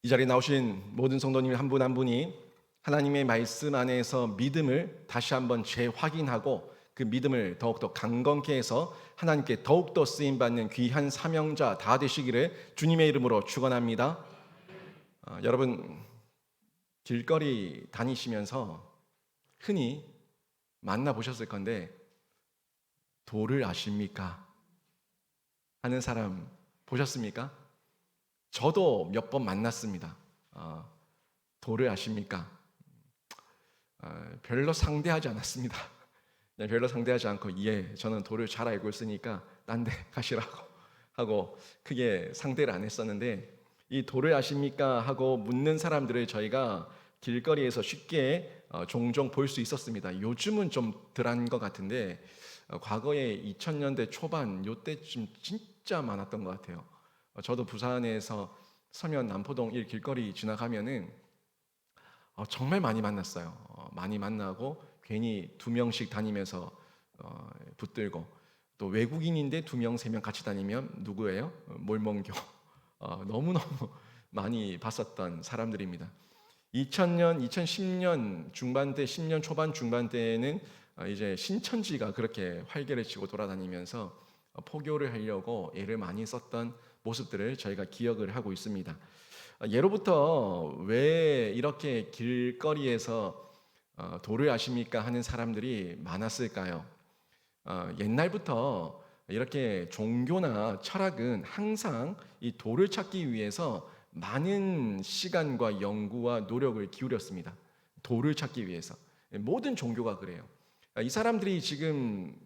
이 자리에 나오신 모든 성도님 한 분 한 분이 하나님의 말씀 안에서 믿음을 다시 한번 재확인하고 그 믿음을 더욱더 강건케 해서 하나님께 더욱더 쓰임받는 귀한 사명자 다 되시기를 주님의 이름으로 축원합니다. 여러분, 길거리 다니시면서 흔히 만나보셨을 건데 도를 아십니까? 하는 사람 보셨습니까? 저도 몇 번 만났습니다. 도를 아십니까? 별로 상대하지 않았습니다. 별로 상대하지 않고 저는 도를 잘 알고 있으니까 딴 데 가시라고 하고 크게 상대를 안 했었는데, 이 도를 아십니까? 하고 묻는 사람들을 저희가 길거리에서 쉽게 종종 볼 수 있었습니다. 요즘은 좀 덜한 것 같은데 과거에 2000년대 초반 요때쯤 진짜 많았던 것 같아요. 저도 부산에서 서면 남포동 1 길거리 지나가면은 정말 많이 만났어요. 많이 만나고 괜히 2명씩 다니면서 붙들고, 또 외국인인데 2명, 3명 같이 다니면 누구예요? 몰몬교. 너무너무 많이 봤었던 사람들입니다. 2000년, 2010년 중반대, 10년 초반 중반대에는 이제 신천지가 그렇게 활개를 치고 돌아다니면서 포교를 하려고 애를 많이 썼던 모습들을 저희가 기억을 하고 있습니다. 예로부터 왜 이렇게 길거리에서 도를 아십니까? 하는 사람들이 많았을까요? 옛날부터 이렇게 종교나 철학은 항상 이 도를 찾기 위해서 많은 시간과 연구와 노력을 기울였습니다. 도를 찾기 위해서. 모든 종교가 그래요. 이 사람들이 지금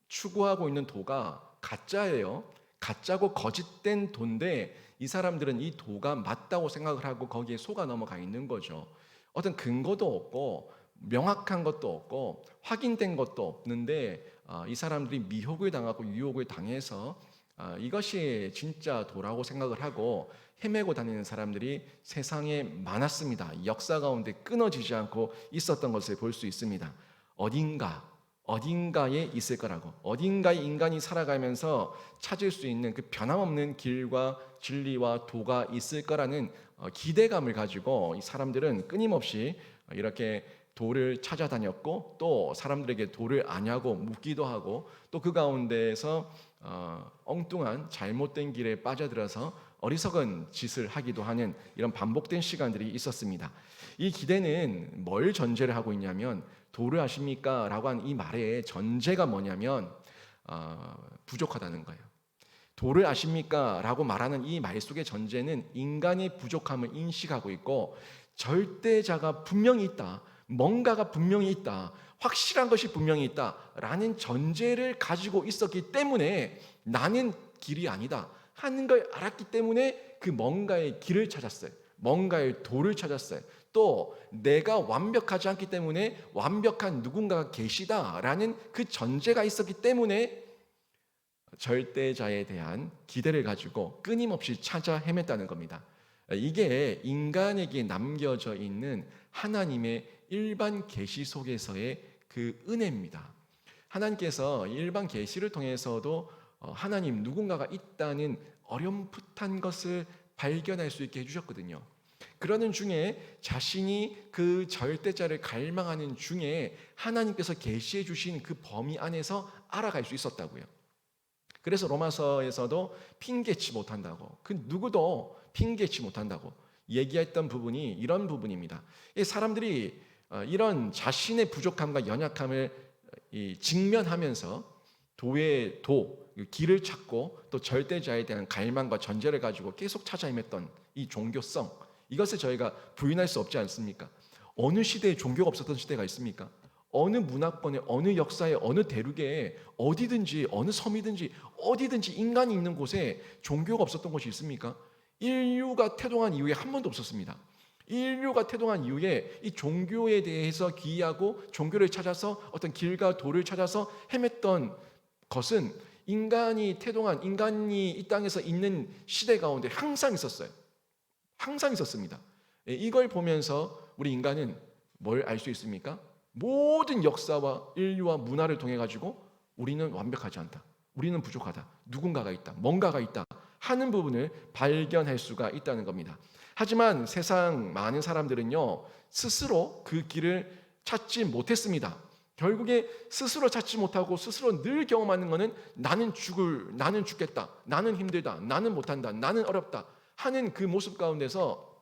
추구하고 있는 도가 가짜예요. 가짜고 거짓된 도인데 이 사람들은 이 도가 맞다고 생각을 하고 거기에 속아 넘어가 있는 거죠. 어떤 근거도 없고 명확한 것도 없고 확인된 것도 없는데 이 사람들이 미혹을 당하고 유혹을 당해서 이것이 진짜 도라고 생각을 하고 헤매고 다니는 사람들이 세상에 많았습니다. 역사 가운데 끊어지지 않고 있었던 것을 볼 수 있습니다. 어딘가에 있을 거라고, 어딘가에 인간이 살아가면서 찾을 수 있는 그 변함없는 길과 진리와 도가 있을 거라는 기대감을 가지고 이 사람들은 끊임없이 이렇게 도를 찾아다녔고, 또 사람들에게 도를 아냐고 묻기도 하고, 또 그 가운데에서 엉뚱한 잘못된 길에 빠져들어서 어리석은 짓을 하기도 하는 이런 반복된 시간들이 있었습니다. 이 기대는 뭘 전제를 하고 있냐면, 도를 아십니까? 라고 한 이 말의 전제가 뭐냐면 부족하다는 거예요. 도를 아십니까? 라고 말하는 이 말 속의 전제는 인간의 부족함을 인식하고 있고, 절대자가 분명히 있다, 뭔가가 분명히 있다, 확실한 것이 분명히 있다 라는 전제를 가지고 있었기 때문에 나는 길이 아니다 하는 걸 알았기 때문에 그 뭔가의 길을 찾았어요. 뭔가의 도를 찾았어요. 또 내가 완벽하지 않기 때문에 완벽한 누군가가 계시다라는 그 전제가 있었기 때문에 절대자에 대한 기대를 가지고 끊임없이 찾아 헤맸다는 겁니다. 이게 인간에게 남겨져 있는 하나님의 일반 계시 속에서의 그 은혜입니다. 하나님께서 일반 계시를 통해서도 하나님 누군가가 있다는 어렴풋한 것을 발견할 수 있게 해주셨거든요. 그러는 중에 자신이 그 절대자를 갈망하는 중에 하나님께서 계시해 주신 그 범위 안에서 알아갈 수 있었다고요. 그래서 로마서에서도 핑계치 못한다고, 그 누구도 핑계치 못한다고 얘기했던 부분이 이런 부분입니다. 사람들이 이런 자신의 부족함과 연약함을 직면하면서 도의 길을 찾고 또 절대자에 대한 갈망과 전제를 가지고 계속 찾아 헤맸던 이 종교성, 이것을 저희가 부인할 수 없지 않습니까? 어느 시대에 종교가 없었던 시대가 있습니까? 어느 문화권에, 어느 역사에, 어느 대륙에 어디든지, 어느 섬이든지 어디든지 인간이 있는 곳에 종교가 없었던 곳이 있습니까? 인류가 태동한 이후에 한 번도 없었습니다. 인류가 태동한 이후에 이 종교에 대해서 기이하고 종교를 찾아서 어떤 길과 도를 찾아서 헤맸던 것은 인간이 태동한, 인간이 이 땅에서 있는 시대 가운데 항상 있었어요. 항상 있었습니다. 이걸 보면서 우리 인간은 뭘 알 수 있습니까? 모든 역사와 인류와 문화를 통해 가지고 우리는 완벽하지 않다, 우리는 부족하다, 누군가가 있다, 뭔가가 있다 하는 부분을 발견할 수가 있다는 겁니다. 하지만 세상 많은 사람들은요, 스스로 그 길을 찾지 못했습니다. 결국에 스스로 찾지 못하고 스스로 늘 경험하는 것은 나는 죽겠다, 나는 힘들다, 나는 못한다, 나는 어렵다 하는 그 모습 가운데서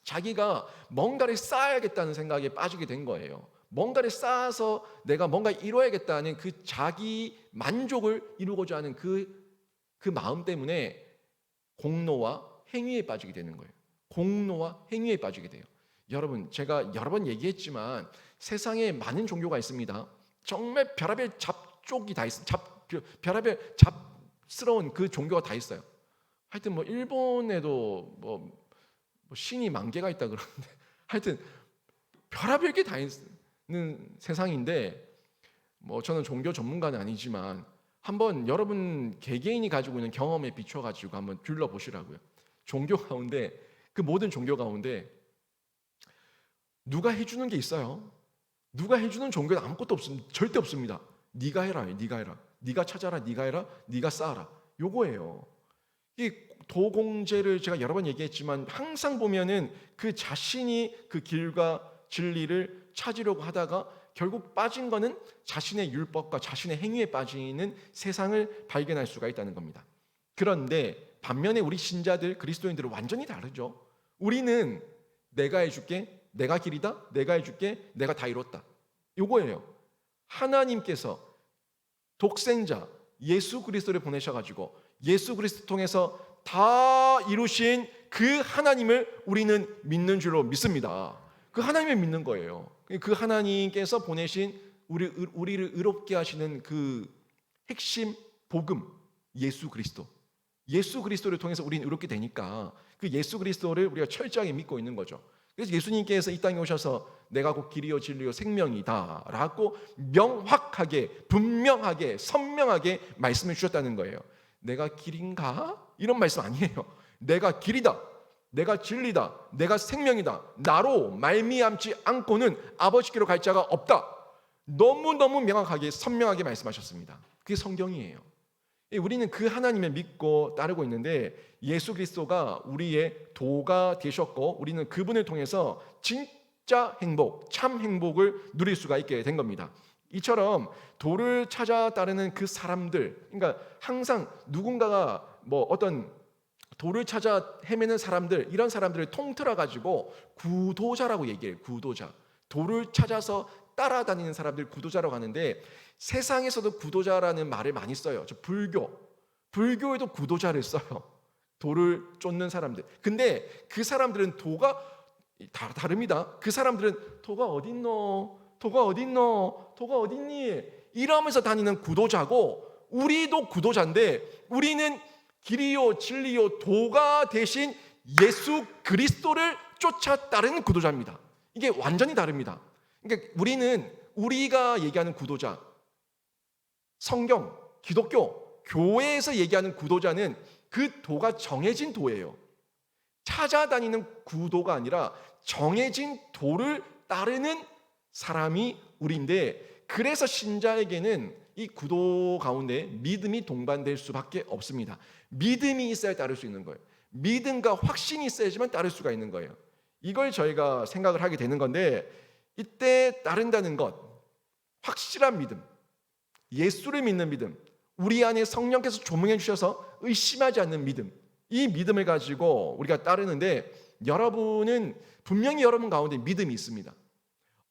자기가 뭔가를 쌓아야겠다는 생각에 빠지게 된 거예요. 뭔가를 쌓아서 내가 뭔가 이루어야겠다는 그 자기 만족을 이루고자 하는 그 마음 때문에 공로와 행위에 빠지게 되는 거예요. 공로와 행위에 빠지게 돼요. 여러분, 제가 여러 번 얘기했지만 세상에 많은 종교가 있습니다. 정말 별의별 잡족이 다 있어요. 별의별 잡스러운 그 종교가 다 있어요. 하여튼 뭐 일본에도 뭐 신이 10,000개가 있다 그러는데 하여튼 별의별 게 다 있는 세상인데, 뭐 저는 종교 전문가는 아니지만 한번 여러분 개개인이 가지고 있는 경험에 비춰 가지고 한번 둘러 보시라고요. 종교 가운데, 그 모든 종교 가운데 누가 해주는 게 있어요? 누가 해주는 종교는 아무것도 없습니다. 절대 없습니다. 네가 해라, 네가 해라, 네가 찾아라, 네가 해라, 네가 쌓아라. 요거예요. 이 도공제를 제가 여러 번 얘기했지만 항상 보면은 그 자신이 그 길과 진리를 찾으려고 하다가 결국 빠진 거는 자신의 율법과 자신의 행위에 빠지는 세상을 발견할 수가 있다는 겁니다. 그런데 반면에 우리 신자들, 그리스도인들은 완전히 다르죠. 우리는 내가 해줄게, 내가 길이다, 내가 해줄게, 내가 다 이뤘다. 요거예요. 하나님께서 독생자 예수 그리스도를 보내셔가지고 예수 그리스도 통해서 다 이루신 그 하나님을 우리는 믿는 줄로 믿습니다. 그 하나님을 믿는 거예요. 그 하나님께서 보내신 우리를 의롭게 하시는 그 핵심 복음, 예수 그리스도. 예수 그리스도를 통해서 우리는 의롭게 되니까 그 예수 그리스도를 우리가 철저하게 믿고 있는 거죠. 그래서 예수님께서 이 땅에 오셔서 내가 곧 길이요 진리요 생명이다 라고 명확하게, 분명하게, 선명하게 말씀해 주셨다는 거예요. 내가 길인가? 이런 말씀 아니에요. 내가 길이다, 내가 진리다, 내가 생명이다, 나로 말미암지 않고는 아버지께로 갈 자가 없다. 너무너무 명확하게 선명하게 말씀하셨습니다. 그게 성경이에요. 우리는 그 하나님을 믿고 따르고 있는데 예수 그리스도가 우리의 도가 되셨고 우리는 그분을 통해서 진짜 행복, 참 행복을 누릴 수가 있게 된 겁니다. 이처럼 도를 찾아 따르는 그 사람들, 그러니까 항상 누군가가 뭐 어떤 도를 찾아 헤매는 사람들, 이런 사람들을 통틀어 가지고 구도자라고 얘기해요. 구도자. 도를 찾아서 따라다니는 사람들 구도자라고 하는데, 세상에서도 구도자라는 말을 많이 써요. 저 불교에도 구도자를 써요. 도를 쫓는 사람들. 근데 그 사람들은 도가 다릅니다. 그 사람들은 도가 어딨노? 도가 어딨노? 도가 어딨니? 이러면서 다니는 구도자고, 우리도 구도자인데 우리는 길이요 진리요 도가 대신 예수 그리스도를 쫓아 따르는 구도자입니다. 이게 완전히 다릅니다. 그러니까 우리가 얘기하는 구도자, 성경, 기독교, 교회에서 얘기하는 구도자는 그 도가 정해진 도예요. 찾아다니는 구도가 아니라 정해진 도를 따르는 사람이 우리인데, 그래서 신자에게는 이 구도 가운데 믿음이 동반될 수밖에 없습니다. 믿음이 있어야 따를 수 있는 거예요. 믿음과 확신이 있어야지만 따를 수가 있는 거예요. 이걸 저희가 생각을 하게 되는 건데, 이때 따른다는 것, 확실한 믿음, 예수를 믿는 믿음, 우리 안에 성령께서 조명해 주셔서 의심하지 않는 믿음, 이 믿음을 가지고 우리가 따르는데, 여러분은 분명히 여러분 가운데 믿음이 있습니다.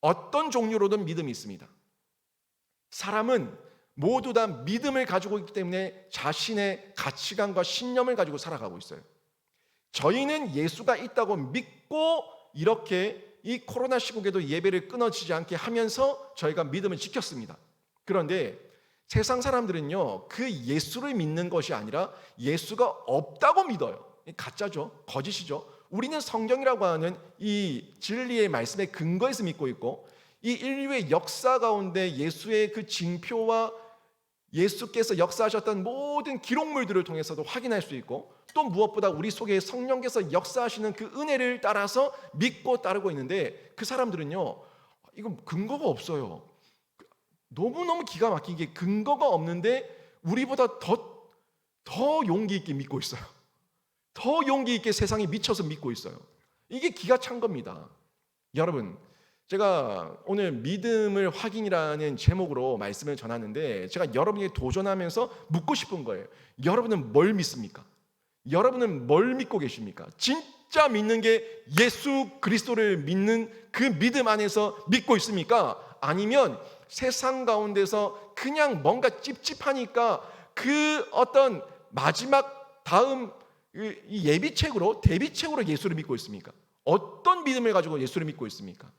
어떤 종류로든 믿음이 있습니다. 사람은 모두 다 믿음을 가지고 있기 때문에 자신의 가치관과 신념을 가지고 살아가고 있어요. 저희는 예수가 있다고 믿고 이렇게 이 코로나 시국에도 예배를 끊어지지 않게 하면서 저희가 믿음을 지켰습니다. 그런데 세상 사람들은요, 그 예수를 믿는 것이 아니라 예수가 없다고 믿어요. 가짜죠. 거짓이죠. 우리는 성경이라고 하는 이 진리의 말씀에 근거해서 믿고 있고, 이 인류의 역사 가운데 예수의 그 징표와 예수께서 역사하셨던 모든 기록물들을 통해서도 확인할 수 있고, 또 무엇보다 우리 속에 성령께서 역사하시는 그 은혜를 따라서 믿고 따르고 있는데, 그 사람들은요, 이거 근거가 없어요. 너무너무 기가 막히게 근거가 없는데 우리보다 더 용기 있게 믿고 있어요. 더 용기 있게 세상에 미쳐서 믿고 있어요. 이게 기가 찬 겁니다. 여러분, 제가 오늘 믿음을 확인이라는 제목으로 말씀을 전하는데 제가 여러분에게 도전하면서 묻고 싶은 거예요. 여러분은 뭘 믿습니까? 여러분은 뭘 믿고 계십니까? 진짜 믿는 게 예수 그리스도를 믿는 그 믿음 안에서 믿고 있습니까? 아니면 세상 가운데서 그냥 뭔가 찝찝하니까 그 어떤 마지막 다음 이 예비책으로 대비책으로 예수를 믿고 있습니까? 어떤 믿음을 가지고 예수를 믿고 있습니까?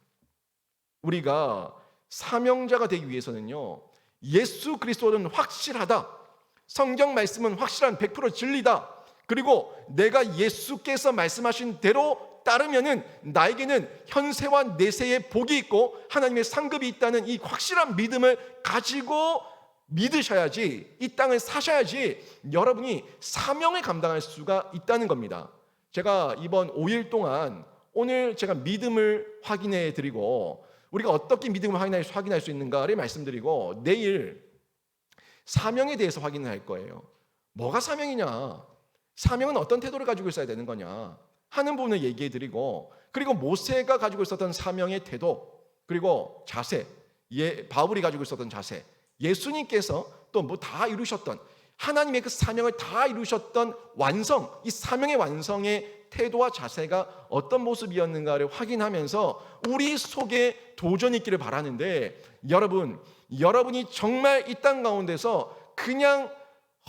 우리가 사명자가 되기 위해서는요, 예수 그리스도는 확실하다, 성경 말씀은 확실한 100% 진리다, 그리고 내가 예수께서 말씀하신 대로 따르면은 나에게는 현세와 내세의 복이 있고 하나님의 상급이 있다는 이 확실한 믿음을 가지고 믿으셔야지, 이 땅을 사셔야지 여러분이 사명을 감당할 수가 있다는 겁니다. 제가 이번 5일 동안 오늘 제가 믿음을 확인해 드리고 우리가 어떻게 믿음을 확인할 수 있는가를 말씀드리고 내일 사명에 대해서 확인을 할 거예요. 뭐가 사명이냐? 사명은 어떤 태도를 가지고 있어야 되는 거냐 하는 부분을 얘기해 드리고, 그리고 모세가 가지고 있었던 사명의 태도, 그리고 자세, 바울이 가지고 있었던 자세, 예수님께서 또 뭐 다 이루셨던 하나님의 그 사명을 다 이루셨던 완성, 이 사명의 완성의 태도와 자세가 어떤 모습이었는가를 확인하면서 우리 속에 도전이 있기를 바라는데, 여러분이 정말 이 땅 가운데서 그냥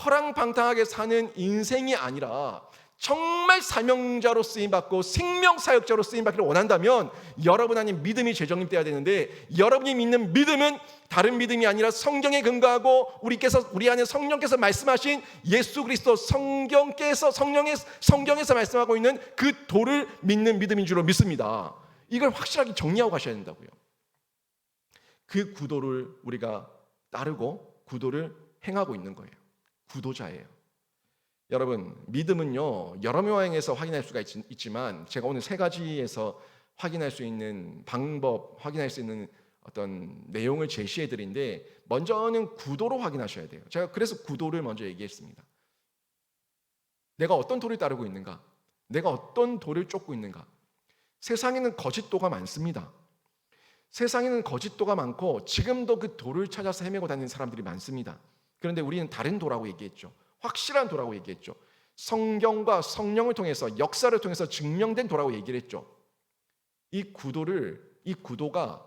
허랑방탕하게 사는 인생이 아니라 정말 사명자로 쓰임받고 생명사역자로 쓰임받기를 원한다면 여러분 안에 믿음이 재정립돼야 되는데, 여러분이 믿는 믿음은 다른 믿음이 아니라 성경에 근거하고 우리 안에 성령께서 말씀하신 예수 그리스도 성경에서 말씀하고 있는 그 도를 믿는 믿음인 줄로 믿습니다. 이걸 확실하게 정리하고 가셔야 된다고요. 그 구도를 우리가 따르고 구도를 행하고 있는 거예요. 구도자예요. 여러분, 믿음은요 여러 명에서 확인할 수가 있지만 제가 오늘 세 가지에서 확인할 수 있는 방법, 확인할 수 있는 어떤 내용을 제시해 드린데, 먼저는 구도로 확인하셔야 돼요. 제가 그래서 구도를 먼저 얘기했습니다. 내가 어떤 도를 따르고 있는가? 내가 어떤 도를 쫓고 있는가? 세상에는 거짓도가 많습니다. 세상에는 거짓도가 많고 지금도 그 도를 찾아서 헤매고 다니는 사람들이 많습니다. 그런데 우리는 다른 도라고 얘기했죠. 확실한 도라고 얘기했죠. 성경과 성령을 통해서, 역사를 통해서 증명된 도라고 얘기를 했죠. 이 구도가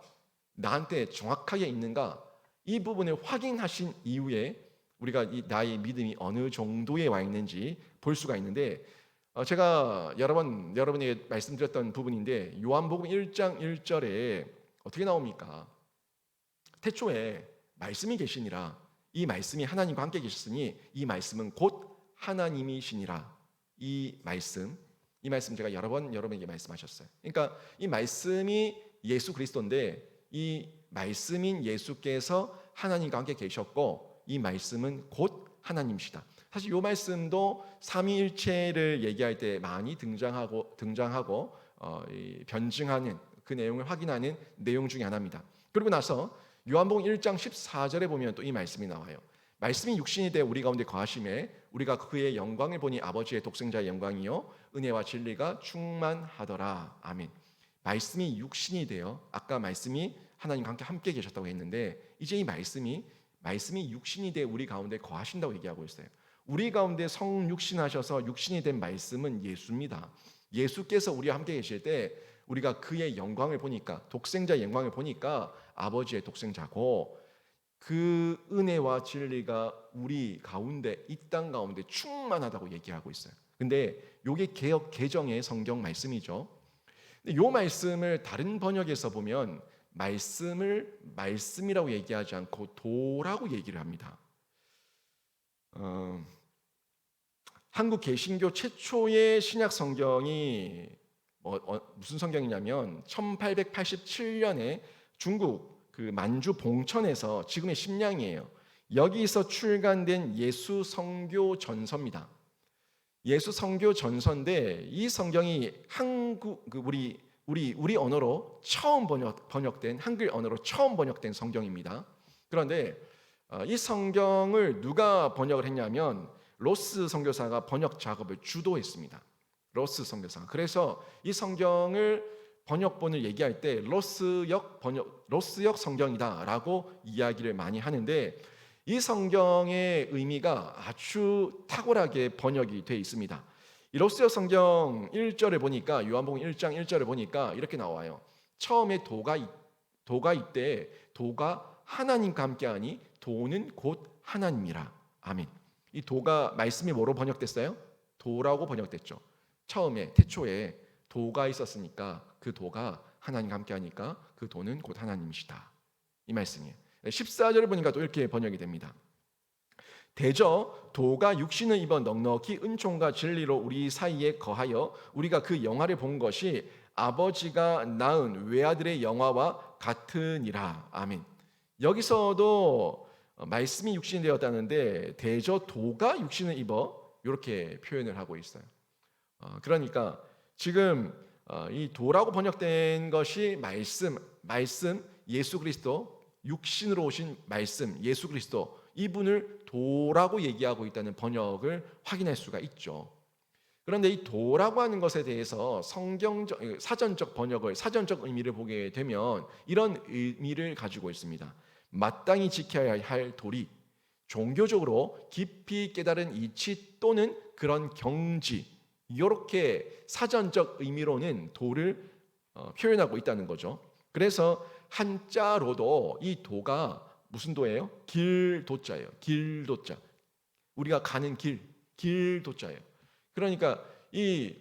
나한테 정확하게 있는가, 이 부분을 확인하신 이후에 우리가 나의 믿음이 어느 정도에 와 있는지 볼 수가 있는데, 제가 여러분에게 말씀드렸던 부분인데, 요한복음 1장 1절에 어떻게 나옵니까? 태초에 말씀이 계시니라. 이 말씀이 하나님과 함께 계셨으니 이 말씀은 곧 하나님이시니라. 이 말씀 제가 여러 번 여러분에게 말씀하셨어요. 그러니까 이 말씀이 예수 그리스도인데, 이 말씀인 예수께서 하나님과 함께 계셨고 이 말씀은 곧 하나님이시다. 사실 이 말씀도 삼위일체를 얘기할 때 많이 등장하고 변증하는 그 내용을 확인하는 내용 중에 하나입니다. 그리고 나서 요한복음 1장 14절에 보면 또 이 말씀이 나와요. 말씀이 육신이 되어 우리 가운데 거하심에 우리가 그의 영광을 보니 아버지의 독생자의 영광이요 은혜와 진리가 충만하더라. 아멘. 말씀이 육신이 되어, 아까 말씀이 하나님과 함께 계셨다고 했는데, 이제 이 말씀이 육신이 되어 우리 가운데 거하신다고 얘기하고 있어요. 우리 가운데 성육신하셔서 육신이 된 말씀은 예수입니다. 예수께서 우리와 함께 계실 때 우리가 그의 영광을 보니까, 독생자의 영광을 보니까 아버지의 독생자고, 그 은혜와 진리가 우리 가운데, 이 땅 가운데 충만하다고 얘기하고 있어요. 근데 이게 개역 개정의 성경 말씀이죠. 근데 이 말씀을 다른 번역에서 보면 말씀이라고 얘기하지 않고 도라고 얘기를 합니다. 한국 개신교 최초의 신약 성경이 무슨 성경이냐면 1887년에 중국 그 만주 봉천에서, 지금의 심양이에요. 여기서 출간된 예수 선교 전서입니다. 예수 선교 전서인데 이 성경이 우리 언어로 처음 번역된, 한글 언어로 처음 번역된 성경입니다. 그런데 이 성경을 누가 번역을 했냐면 로스 선교사가 번역 작업을 주도했습니다. 로스 선교사가. 그래서 이 성경을 번역본을 얘기할 때 로스역 성경이다라고 이야기를 많이 하는데, 이 성경의 의미가 아주 탁월하게 번역이 되어 있습니다. 이 로스역 성경 1절을 보니까, 요한복음 1장 1절을 보니까 이렇게 나와요. 처음에 도가 있되 도가 하나님과 함께하니 도는 곧 하나님이라. 아멘. 이 도가 말씀이 뭐로 번역됐어요? 도라고 번역됐죠. 처음에 태초에 도가 있었으니까 그 도가 하나님과 함께하니까 그 도는 곧 하나님이시다. 이 말씀이에요. 14절을 보니까 또 이렇게 번역이 됩니다. 대저 도가 육신을 입어 넉넉히 은총과 진리로 우리 사이에 거하여 우리가 그 영화를 본 것이 아버지가 낳은 외아들의 영화와 같으니라. 아멘. 여기서도 말씀이 육신이 되었다는데 대저 도가 육신을 입어 이렇게 표현을 하고 있어요. 그러니까 지금 이 도라고 번역된 것이 말씀 예수 그리스도, 육신으로 오신 말씀 예수 그리스도, 이분을 도라고 얘기하고 있다는 번역을 확인할 수가 있죠. 그런데 이 도라고 하는 것에 대해서 사전적 번역을, 사전적 의미를 보게 되면 이런 의미를 가지고 있습니다. 마땅히 지켜야 할 도리, 종교적으로 깊이 깨달은 이치 또는 그런 경지, 이렇게 사전적 의미로는 도를 표현하고 있다는 거죠. 그래서 한자로도 이 도가 무슨 도예요? 길도자예요. 길도자. 우리가 가는 길도자예요. 그러니까 이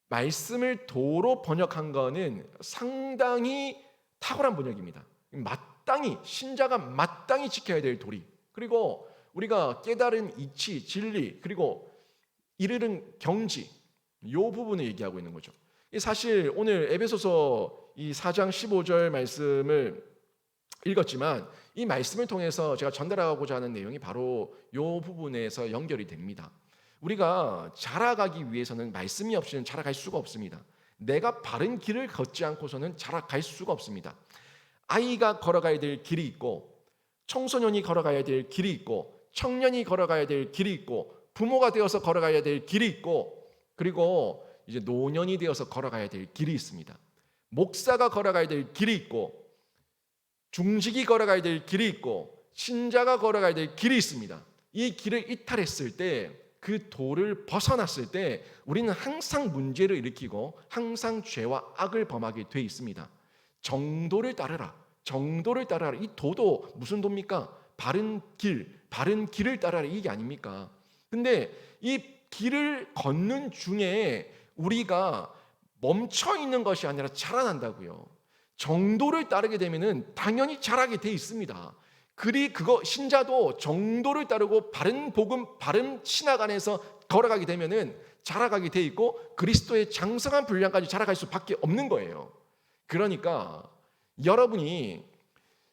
말씀을 도로 번역한 거는 상당히 탁월한 번역입니다. 마땅히, 신자가 마땅히 지켜야 될 도리, 그리고 우리가 깨달은 이치, 진리, 그리고 이르는 경지, 이 부분을 얘기하고 있는 거죠. 사실 오늘 에베소서 이 4장 15절 말씀을 읽었지만 이 말씀을 통해서 제가 전달하고자 하는 내용이 바로 이 부분에서 연결이 됩니다. 우리가 자라가기 위해서는 말씀이 없이는 자라갈 수가 없습니다. 내가 바른 길을 걷지 않고서는 자라갈 수가 없습니다. 아이가 걸어가야 될 길이 있고, 청소년이 걸어가야 될 길이 있고, 청년이 걸어가야 될 길이 있고, 부모가 되어서 걸어가야 될 길이 있고, 그리고 이제 노년이 되어서 걸어가야 될 길이 있습니다. 목사가 걸어가야 될 길이 있고, 중직이 걸어가야 될 길이 있고, 신자가 걸어가야 될 길이 있습니다. 이 길을 이탈했을 때, 그 도를 벗어났을 때 우리는 항상 문제를 일으키고 항상 죄와 악을 범하게 돼 있습니다. 정도를 따르라. 정도를 따르라. 이 도도 무슨 도입니까? 바른 길을 따르라, 이게 아닙니까? 근데 이 길을 걷는 중에 우리가 멈춰 있는 것이 아니라 자라난다고요. 정도를 따르게 되면은 당연히 자라게 돼 있습니다. 신자도 정도를 따르고 바른 복음, 바른 신학 안에서 걸어가게 되면은 자라가게 돼 있고 그리스도의 장성한 분량까지 자라갈 수밖에 없는 거예요. 그러니까 여러분이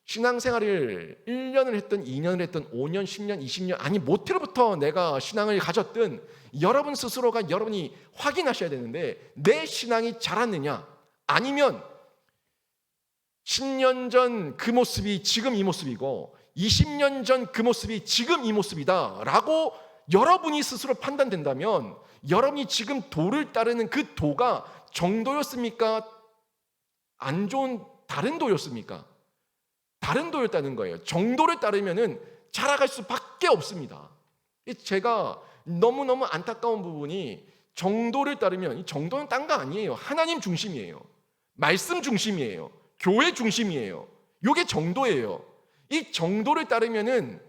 신앙생활을 1년을 했든 2년을 했든 5년, 10년, 20년, 아니 모태로부터 내가 신앙을 가졌든 여러분 스스로가 여러분이 확인하셔야 되는데, 내 신앙이 자랐느냐, 아니면 10년 전 그 모습이 지금 이 모습이고 20년 전 그 모습이 지금 이 모습이다 라고 여러분이 스스로 판단된다면, 여러분이 지금 도를 따르는 그 도가 정도였습니까? 안 좋은 다른 도였습니까? 다른 도였다는 거예요. 정도를 따르면은 자라갈 수밖에 없습니다. 제가 너무너무 안타까운 부분이, 정도를 따르면, 이 정도는 딴 거 아니에요. 하나님 중심이에요. 말씀 중심이에요. 교회 중심이에요. 이게 정도예요. 이 정도를 따르면은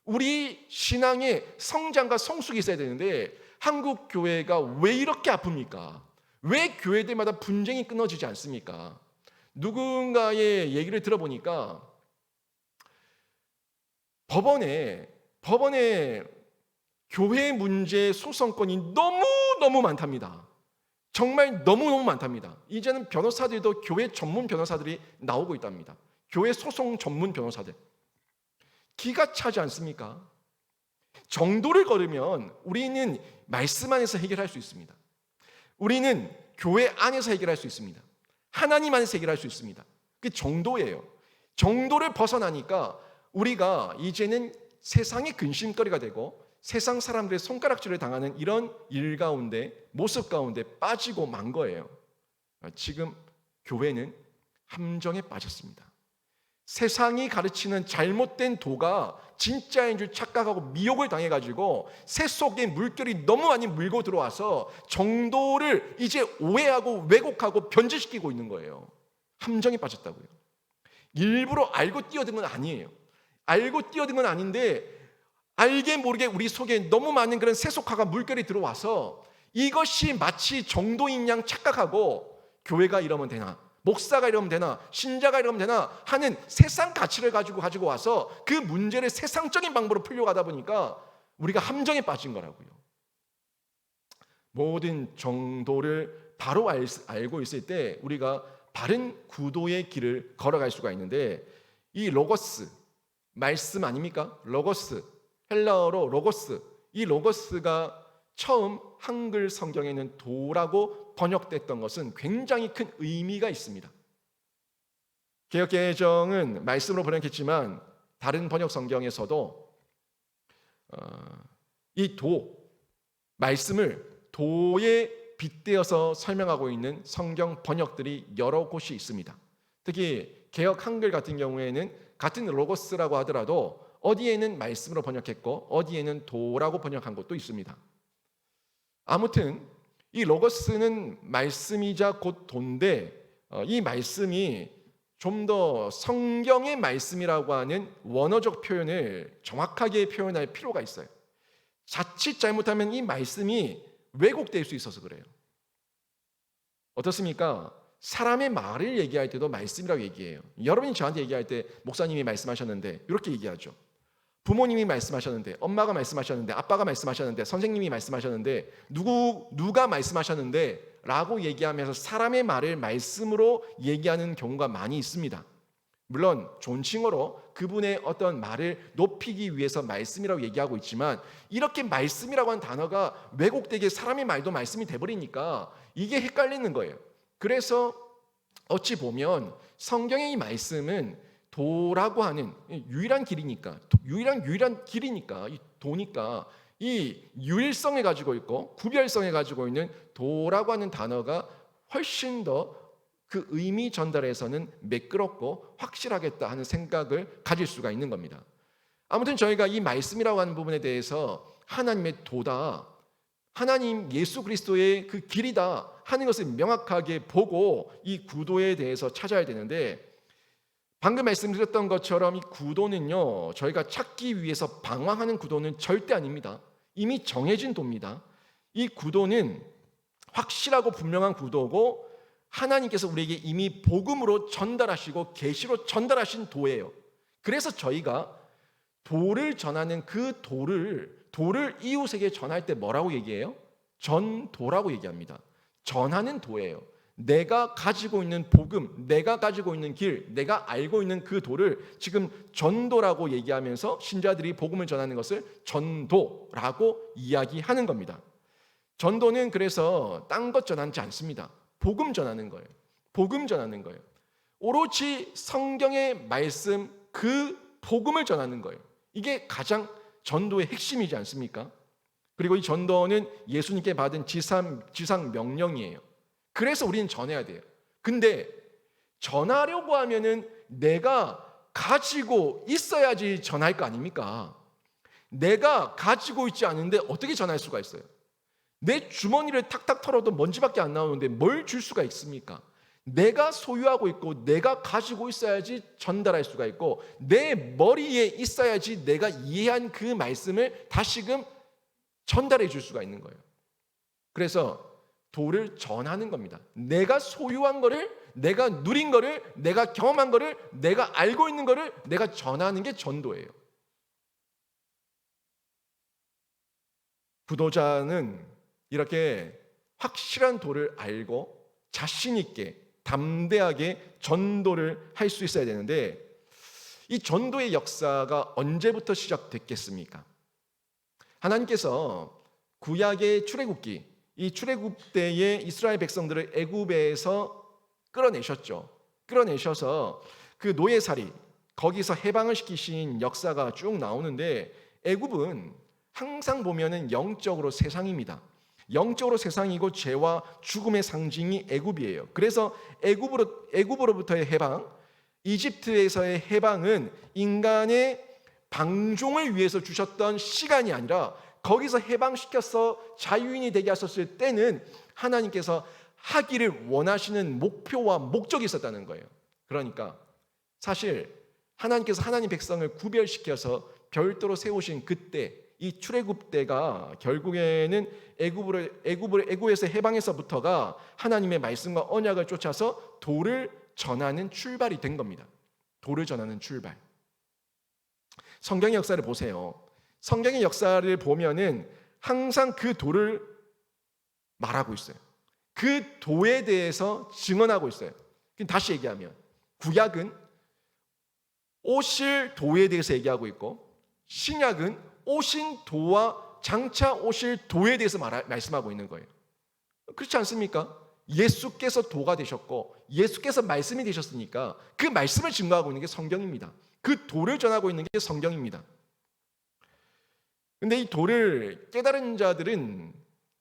우리 신앙의 성장과 성숙이 있어야 되는데, 한국 교회가 왜 이렇게 아픕니까? 왜 교회들마다 분쟁이 끊어지지 않습니까? 누군가의 얘기를 들어보니까 법원에 교회 문제 소송건이 너무 많답니다. 정말 너무너무 많답니다. 이제는 변호사들도 교회 전문 변호사들이 나오고 있답니다. 교회 소송 전문 변호사들. 기가 차지 않습니까? 정도를 걸으면 우리는 말씀 안에서 해결할 수 있습니다. 우리는 교회 안에서 해결할 수 있습니다. 하나님 안에서 해결할 수 있습니다. 그게 정도예요. 정도를 벗어나니까 우리가 이제는 세상의 근심거리가 되고 세상 사람들의 손가락질을 당하는 이런 일 가운데, 모습 가운데 빠지고 만 거예요. 지금 교회는 함정에 빠졌습니다. 세상이 가르치는 잘못된 도가 진짜인 줄 착각하고 미혹을 당해가지고 새 속에 물결이 너무 많이 물고 들어와서 정도를 이제 오해하고 왜곡하고 변질시키고 있는 거예요. 함정에 빠졌다고요. 일부러 알고 뛰어든 건 아니에요. 알고 뛰어든 건 아닌데 알게 모르게 우리 속에 너무 많은 그런 세속화가 물결이 들어와서 이것이 마치 정도인 양 착각하고 교회가 이러면 되나, 목사가 이러면 되나, 신자가 이러면 되나 하는 세상 가치를 가지고 와서 그 문제를 세상적인 방법으로 풀려고 하다 보니까 우리가 함정에 빠진 거라고요. 모든 정도를 바로 알고 있을 때 우리가 바른 구도의 길을 걸어갈 수가 있는데, 이 로고스, 말씀 아닙니까? 로고스, 헬라어로 로고스, 이 로고스가 처음 한글 성경에는 도라고 번역됐던 것은 굉장히 큰 의미가 있습니다. 개역개정은 말씀으로 번역했지만 다른 번역 성경에서도 이 도, 말씀을 도에 빗대어서 설명하고 있는 성경 번역들이 여러 곳이 있습니다. 특히 개역 한글 같은 경우에는 같은 로고스라고 하더라도 어디에는 말씀으로 번역했고 어디에는 도라고 번역한 곳도 있습니다. 아무튼 이 로고스는 말씀이자 곧 도인데, 이 말씀이 좀 더 성경의 말씀이라고 하는 원어적 표현을 정확하게 표현할 필요가 있어요. 자칫 잘못하면 이 말씀이 왜곡될 수 있어서 그래요. 어떻습니까? 사람의 말을 얘기할 때도 말씀이라고 얘기해요. 여러분이 저한테 얘기할 때 목사님이 말씀하셨는데 이렇게 얘기하죠. 부모님이 말씀하셨는데, 엄마가 말씀하셨는데, 아빠가 말씀하셨는데, 선생님이 말씀하셨는데, 누가 말씀하셨는데 라고 얘기하면서 사람의 말을 말씀으로 얘기하는 경우가 많이 있습니다. 물론 존칭어로 그분의 어떤 말을 높이기 위해서 말씀이라고 얘기하고 있지만, 이렇게 말씀이라고 하는 단어가 왜곡되게 사람의 말도 말씀이 돼버리니까 이게 헷갈리는 거예요. 그래서 어찌 보면 성경의 이 말씀은 도라고 하는 유일한 길이니까, 유일한 길이니까, 이 도니까 이 유일성을 가지고 있고 구별성을 가지고 있는 도라고 하는 단어가 훨씬 더 그 의미 전달에서는 매끄럽고 확실하겠다 하는 생각을 가질 수가 있는 겁니다. 아무튼 저희가 이 말씀이라고 하는 부분에 대해서 하나님의 도다, 하나님 예수 그리스도의 그 길이다 하는 것을 명확하게 보고 이 구도에 대해서 찾아야 되는데, 방금 말씀드렸던 것처럼 이 구도는요, 저희가 찾기 위해서 방황하는 구도는 절대 아닙니다. 이미 정해진 도입니다. 이 구도는 확실하고 분명한 구도고 하나님께서 우리에게 이미 복음으로 전달하시고 계시로 전달하신 도예요. 그래서 저희가 도를 전하는 그 도를 이웃에게 전할 때 뭐라고 얘기해요? 전도라고 얘기합니다. 전하는 도예요. 내가 가지고 있는 복음, 내가 가지고 있는 길, 내가 알고 있는 그 도를 지금 전도라고 얘기하면서 신자들이 복음을 전하는 것을 전도라고 이야기하는 겁니다. 전도는 그래서 딴 것 전하지 않습니다. 복음 전하는 거예요. 복음 전하는 거예요. 오로지 성경의 말씀, 그 복음을 전하는 거예요. 이게 가장 전도의 핵심이지 않습니까? 그리고 이 전도는 예수님께 받은 지상 명령이에요. 그래서 우리는 전해야 돼요. 근데 전하려고 하면은 내가 가지고 있어야지 전할 거 아닙니까? 내가 가지고 있지 않은데 어떻게 전할 수가 있어요? 내 주머니를 탁탁 털어도 먼지밖에 안 나오는데 뭘 줄 수가 있습니까? 내가 소유하고 있고 내가 가지고 있어야지 전달할 수가 있고, 내 머리에 있어야지 내가 이해한 그 말씀을 다시금 전달해 줄 수가 있는 거예요. 그래서 도를 전하는 겁니다. 내가 소유한 거를, 내가 누린 거를, 내가 경험한 거를, 내가 알고 있는 거를 내가 전하는 게 전도예요. 구도자는 이렇게 확실한 도를 알고 자신 있게 담대하게 전도를 할 수 있어야 되는데, 이 전도의 역사가 언제부터 시작됐겠습니까? 하나님께서 구약의 출애굽기, 이 출애굽 때에 이스라엘 백성들을 애굽에서 끌어내셨죠. 끌어내셔서 그 노예살이, 거기서 해방을 시키신 역사가 쭉 나오는데, 애굽은 항상 보면은 영적으로 세상입니다. 영적으로 세상이고 죄와 죽음의 상징이 애굽이에요. 그래서 애굽으로부터의 해방, 이집트에서의 해방은 인간의 방종을 위해서 주셨던 시간이 아니라 거기서 해방시켜서 자유인이 되게 하셨을 때는 하나님께서 하기를 원하시는 목표와 목적이 있었다는 거예요. 그러니까 사실 하나님께서 하나님 백성을 구별시켜서 별도로 세우신 그때, 이 출애굽 때가 결국에는 애굽에서 해방에서부터가 하나님의 말씀과 언약을 쫓아서 도를 전하는 출발이 된 겁니다. 도를 전하는 출발. 성경의 역사를 보세요. 성경의 역사를 보면은 항상 그 도를 말하고 있어요. 그 도에 대해서 증언하고 있어요. 다시 얘기하면 구약은 오실 도에 대해서 얘기하고 있고, 신약은 오신 도와 장차 오실 도에 대해서 말씀하고 있는 거예요. 그렇지 않습니까? 예수께서 도가 되셨고 예수께서 말씀이 되셨으니까 그 말씀을 증거하고 있는 게 성경입니다. 그 도를 전하고 있는 게 성경입니다. 근데 이 도를 깨달은 자들은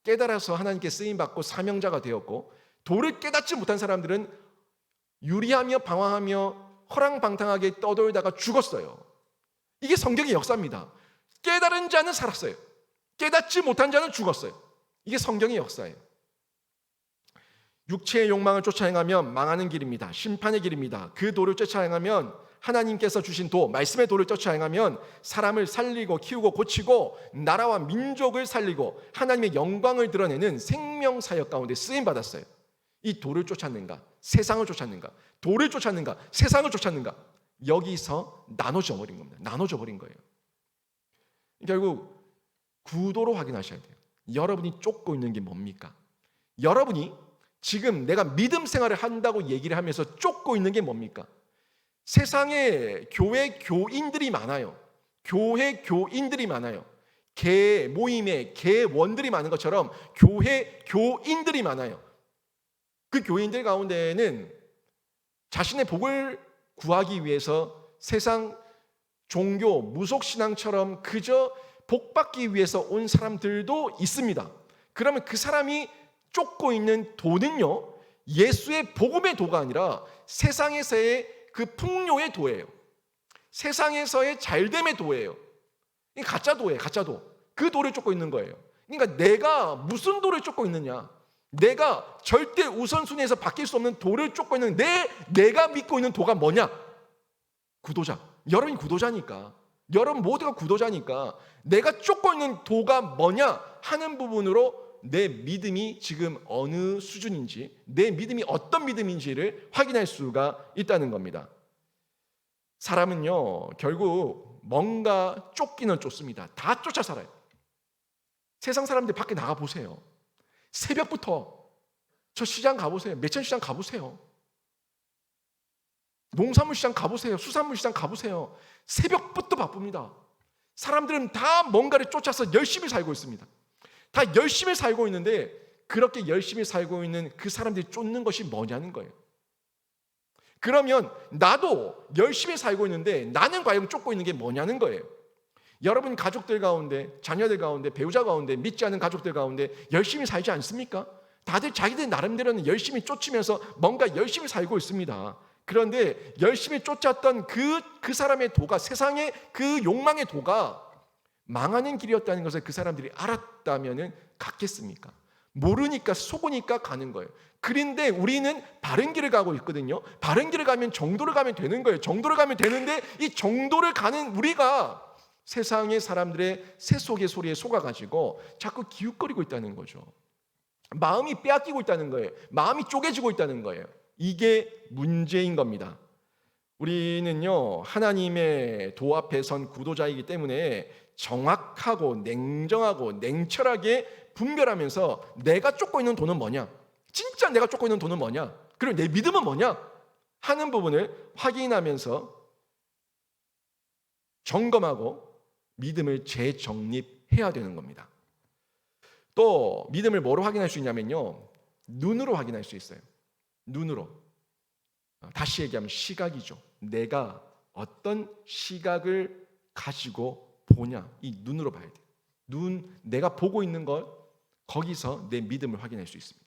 깨달아서 하나님께 쓰임받고 사명자가 되었고, 도를 깨닫지 못한 사람들은 유리하며 방황하며 허랑방탕하게 떠돌다가 죽었어요. 이게 성경의 역사입니다. 깨달은 자는 살았어요. 깨닫지 못한 자는 죽었어요. 이게 성경의 역사예요. 육체의 욕망을 쫓아 행하면 망하는 길입니다. 심판의 길입니다. 그 도를 쫓아 행하면, 하나님께서 주신 도, 말씀의 도를 쫓아 행하면 사람을 살리고 키우고 고치고 나라와 민족을 살리고 하나님의 영광을 드러내는 생명사역 가운데 쓰임받았어요. 이 도를 쫓았는가? 세상을 쫓았는가? 도를 쫓았는가? 세상을 쫓았는가? 여기서 나눠져 버린 겁니다. 나눠져 버린 거예요. 결국 구도로 확인하셔야 돼요. 여러분이 쫓고 있는 게 뭡니까? 여러분이 지금 내가 믿음 생활을 한다고 얘기를 하면서 쫓고 있는 게 뭡니까? 세상에 교회 교인들이 많아요. 교회 교인들이 많아요. 개 모임에 개원들이 많은 것처럼 교회 교인들이 많아요. 그 교인들 가운데에는 자신의 복을 구하기 위해서 세상 종교, 무속신앙처럼 그저 복받기 위해서 온 사람들도 있습니다. 그러면 그 사람이 쫓고 있는 도는요, 예수의 복음의 도가 아니라 세상에서의 그 풍요의 도예요. 세상에서의 잘됨의 도예요. 이 가짜 도예요. 가짜 도. 그 도를 쫓고 있는 거예요. 그러니까 내가 무슨 도를 쫓고 있느냐, 내가 절대 우선순위에서 바뀔 수 없는 도를 쫓고 있는 내가 믿고 있는 도가 뭐냐? 구도자. 여러분이 구도자니까, 여러분 모두가 구도자니까 내가 쫓고 있는 도가 뭐냐 하는 부분으로 내 믿음이 지금 어느 수준인지, 내 믿음이 어떤 믿음인지를 확인할 수가 있다는 겁니다. 사람은요, 결국 뭔가 쫓기는 쫓습니다. 다 쫓아 살아요. 세상 사람들 밖에 나가 보세요. 새벽부터 저 시장 가보세요. 매천시장 가보세요. 농산물 시장 가보세요. 수산물 시장 가보세요. 새벽부터 바쁩니다. 사람들은 다 뭔가를 쫓아서 열심히 살고 있습니다. 다 열심히 살고 있는데, 그렇게 열심히 살고 있는 그 사람들이 쫓는 것이 뭐냐는 거예요. 그러면 나도 열심히 살고 있는데 나는 과연 쫓고 있는 게 뭐냐는 거예요. 여러분 가족들 가운데, 자녀들 가운데, 배우자 가운데, 믿지 않는 가족들 가운데 열심히 살지 않습니까? 다들 자기들 나름대로는 열심히 쫓으면서 뭔가 열심히 살고 있습니다. 그런데 열심히 쫓았던 그 사람의 도가, 세상의 그 욕망의 도가 망하는 길이었다는 것을 그 사람들이 알았다면 갔겠습니까? 모르니까, 속으니까 가는 거예요. 그런데 우리는 바른 길을 가고 있거든요. 바른 길을 가면 정도를 가면 되는 거예요. 정도를 가면 되는데 이 정도를 가는 우리가 세상의 사람들의 새속의 소리에 속아가지고 자꾸 기웃거리고 있다는 거죠. 마음이 빼앗기고 있다는 거예요. 마음이 쪼개지고 있다는 거예요. 이게 문제인 겁니다. 우리는요, 하나님의 도 앞에 선 구도자이기 때문에 정확하고 냉정하고 냉철하게 분별하면서 내가 쫓고 있는 도는 뭐냐, 진짜 내가 쫓고 있는 도는 뭐냐, 그리고 내 믿음은 뭐냐 하는 부분을 확인하면서 점검하고 믿음을 재정립해야 되는 겁니다. 또 믿음을 뭐로 확인할 수 있냐면요, 눈으로 확인할 수 있어요. 눈으로. 다시 얘기하면 시각이죠. 내가 어떤 시각을 가지고 보냐, 이 눈으로 봐야 돼요. 내가 보고 있는 것, 거기서 내 믿음을 확인할 수 있습니다.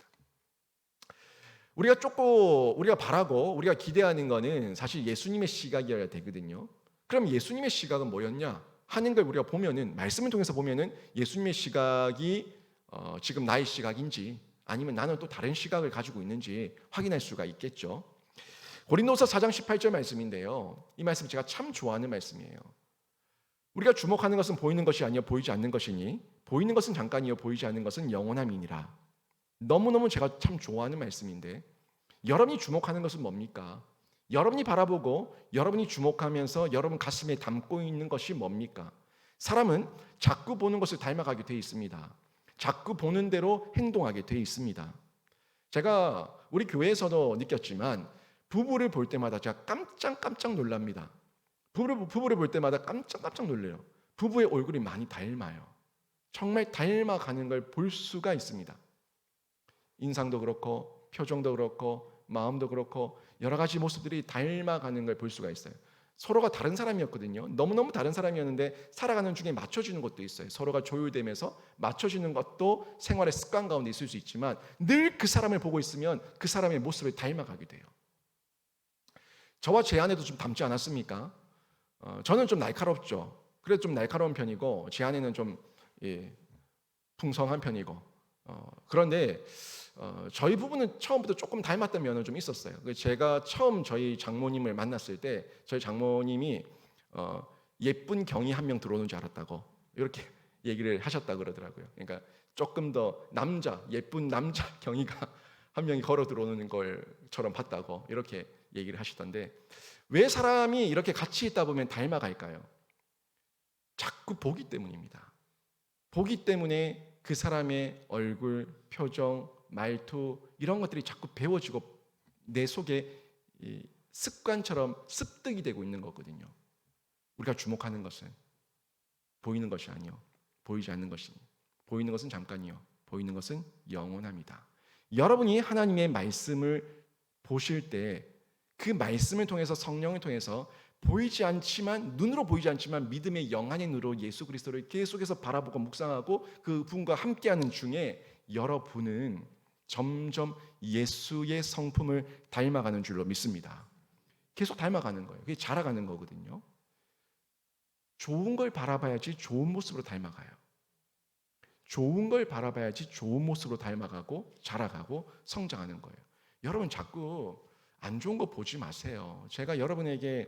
우리가 바라고 우리가 기대하는 거는 사실 예수님의 시각이어야 되거든요. 그럼 예수님의 시각은 뭐였냐 하는 걸 우리가 보면은, 말씀을 통해서 보면은 예수님의 시각이 지금 나의 시각인지 아니면 나는 또 다른 시각을 가지고 있는지 확인할 수가 있겠죠. 고린도서 4장 18절 말씀인데요. 이 말씀 제가 참 좋아하는 말씀이에요. 우리가 주목하는 것은 보이는 것이 아니요 보이지 않는 것이니 보이는 것은 잠깐이요 보이지 않는 것은 영원함이니라. 너무너무 제가 참 좋아하는 말씀인데, 여러분이 주목하는 것은 뭡니까? 여러분이 바라보고 여러분이 주목하면서 여러분 가슴에 담고 있는 것이 뭡니까? 사람은 자꾸 보는 것을 닮아가게 되어 있습니다. 자꾸 보는 대로 행동하게 되어 있습니다. 제가 우리 교회에서도 느꼈지만 부부를 볼 때마다 제가 깜짝 놀랍니다. 부부를 볼 때마다 깜짝 놀래요. 부부의 얼굴이 많이 닮아요. 정말 닮아가는 걸 볼 수가 있습니다. 인상도 그렇고 표정도 그렇고 마음도 그렇고 여러 가지 모습들이 닮아가는 걸 볼 수가 있어요. 서로가 다른 사람이었거든요. 너무너무 다른 사람이었는데 살아가는 중에 맞춰지는 것도 있어요. 서로가 조율되면서 맞춰지는 것도 생활의 습관 가운데 있을 수 있지만 늘 그 사람을 보고 있으면 그 사람의 모습을 닮아가게 돼요. 저와 제 아내도 좀 닮지 않았습니까? 저는 좀 날카롭죠. 그래도 좀 날카로운 편이고 제 아내는 좀 풍성한 편이고 그런데 저희 부부는 처음부터 조금 닮았던 면은 좀 있었어요. 제가 처음 저희 장모님을 만났을 때 저희 장모님이 예쁜 경이 한 명 들어오는 줄 알았다고 이렇게 얘기를 하셨다 그러더라고요. 그러니까 조금 더 예쁜 남자 경이가 한 명이 걸어 들어오는 걸처럼 봤다고 이렇게 얘기를 하시던데, 왜 사람이 이렇게 같이 있다 보면 닮아갈까요? 자꾸 보기 때문입니다. 보기 때문에 그 사람의 얼굴, 표정, 말투 이런 것들이 자꾸 배워지고 내 속에 습관처럼 습득이 되고 있는 거거든요. 우리가 주목하는 것은 보이는 것이 아니요 보이지 않는 것이니 보이는 것은 잠깐이요 보이는 것은 영원합니다. 여러분이 하나님의 말씀을 보실 때 그 말씀을 통해서, 성령을 통해서 보이지 않지만, 눈으로 보이지 않지만 믿음의 영안의 눈으로 예수 그리스도를 계속해서 바라보고 묵상하고 그 분과 함께하는 중에 여러분은 점점 예수의 성품을 닮아가는 줄로 믿습니다. 계속 닮아가는 거예요. 그게 자라가는 거거든요. 좋은 걸 바라봐야지 좋은 모습으로 닮아가요. 좋은 걸 바라봐야지 좋은 모습으로 닮아가고 자라가고 성장하는 거예요. 여러분 자꾸 안 좋은 거 보지 마세요. 제가 여러분에게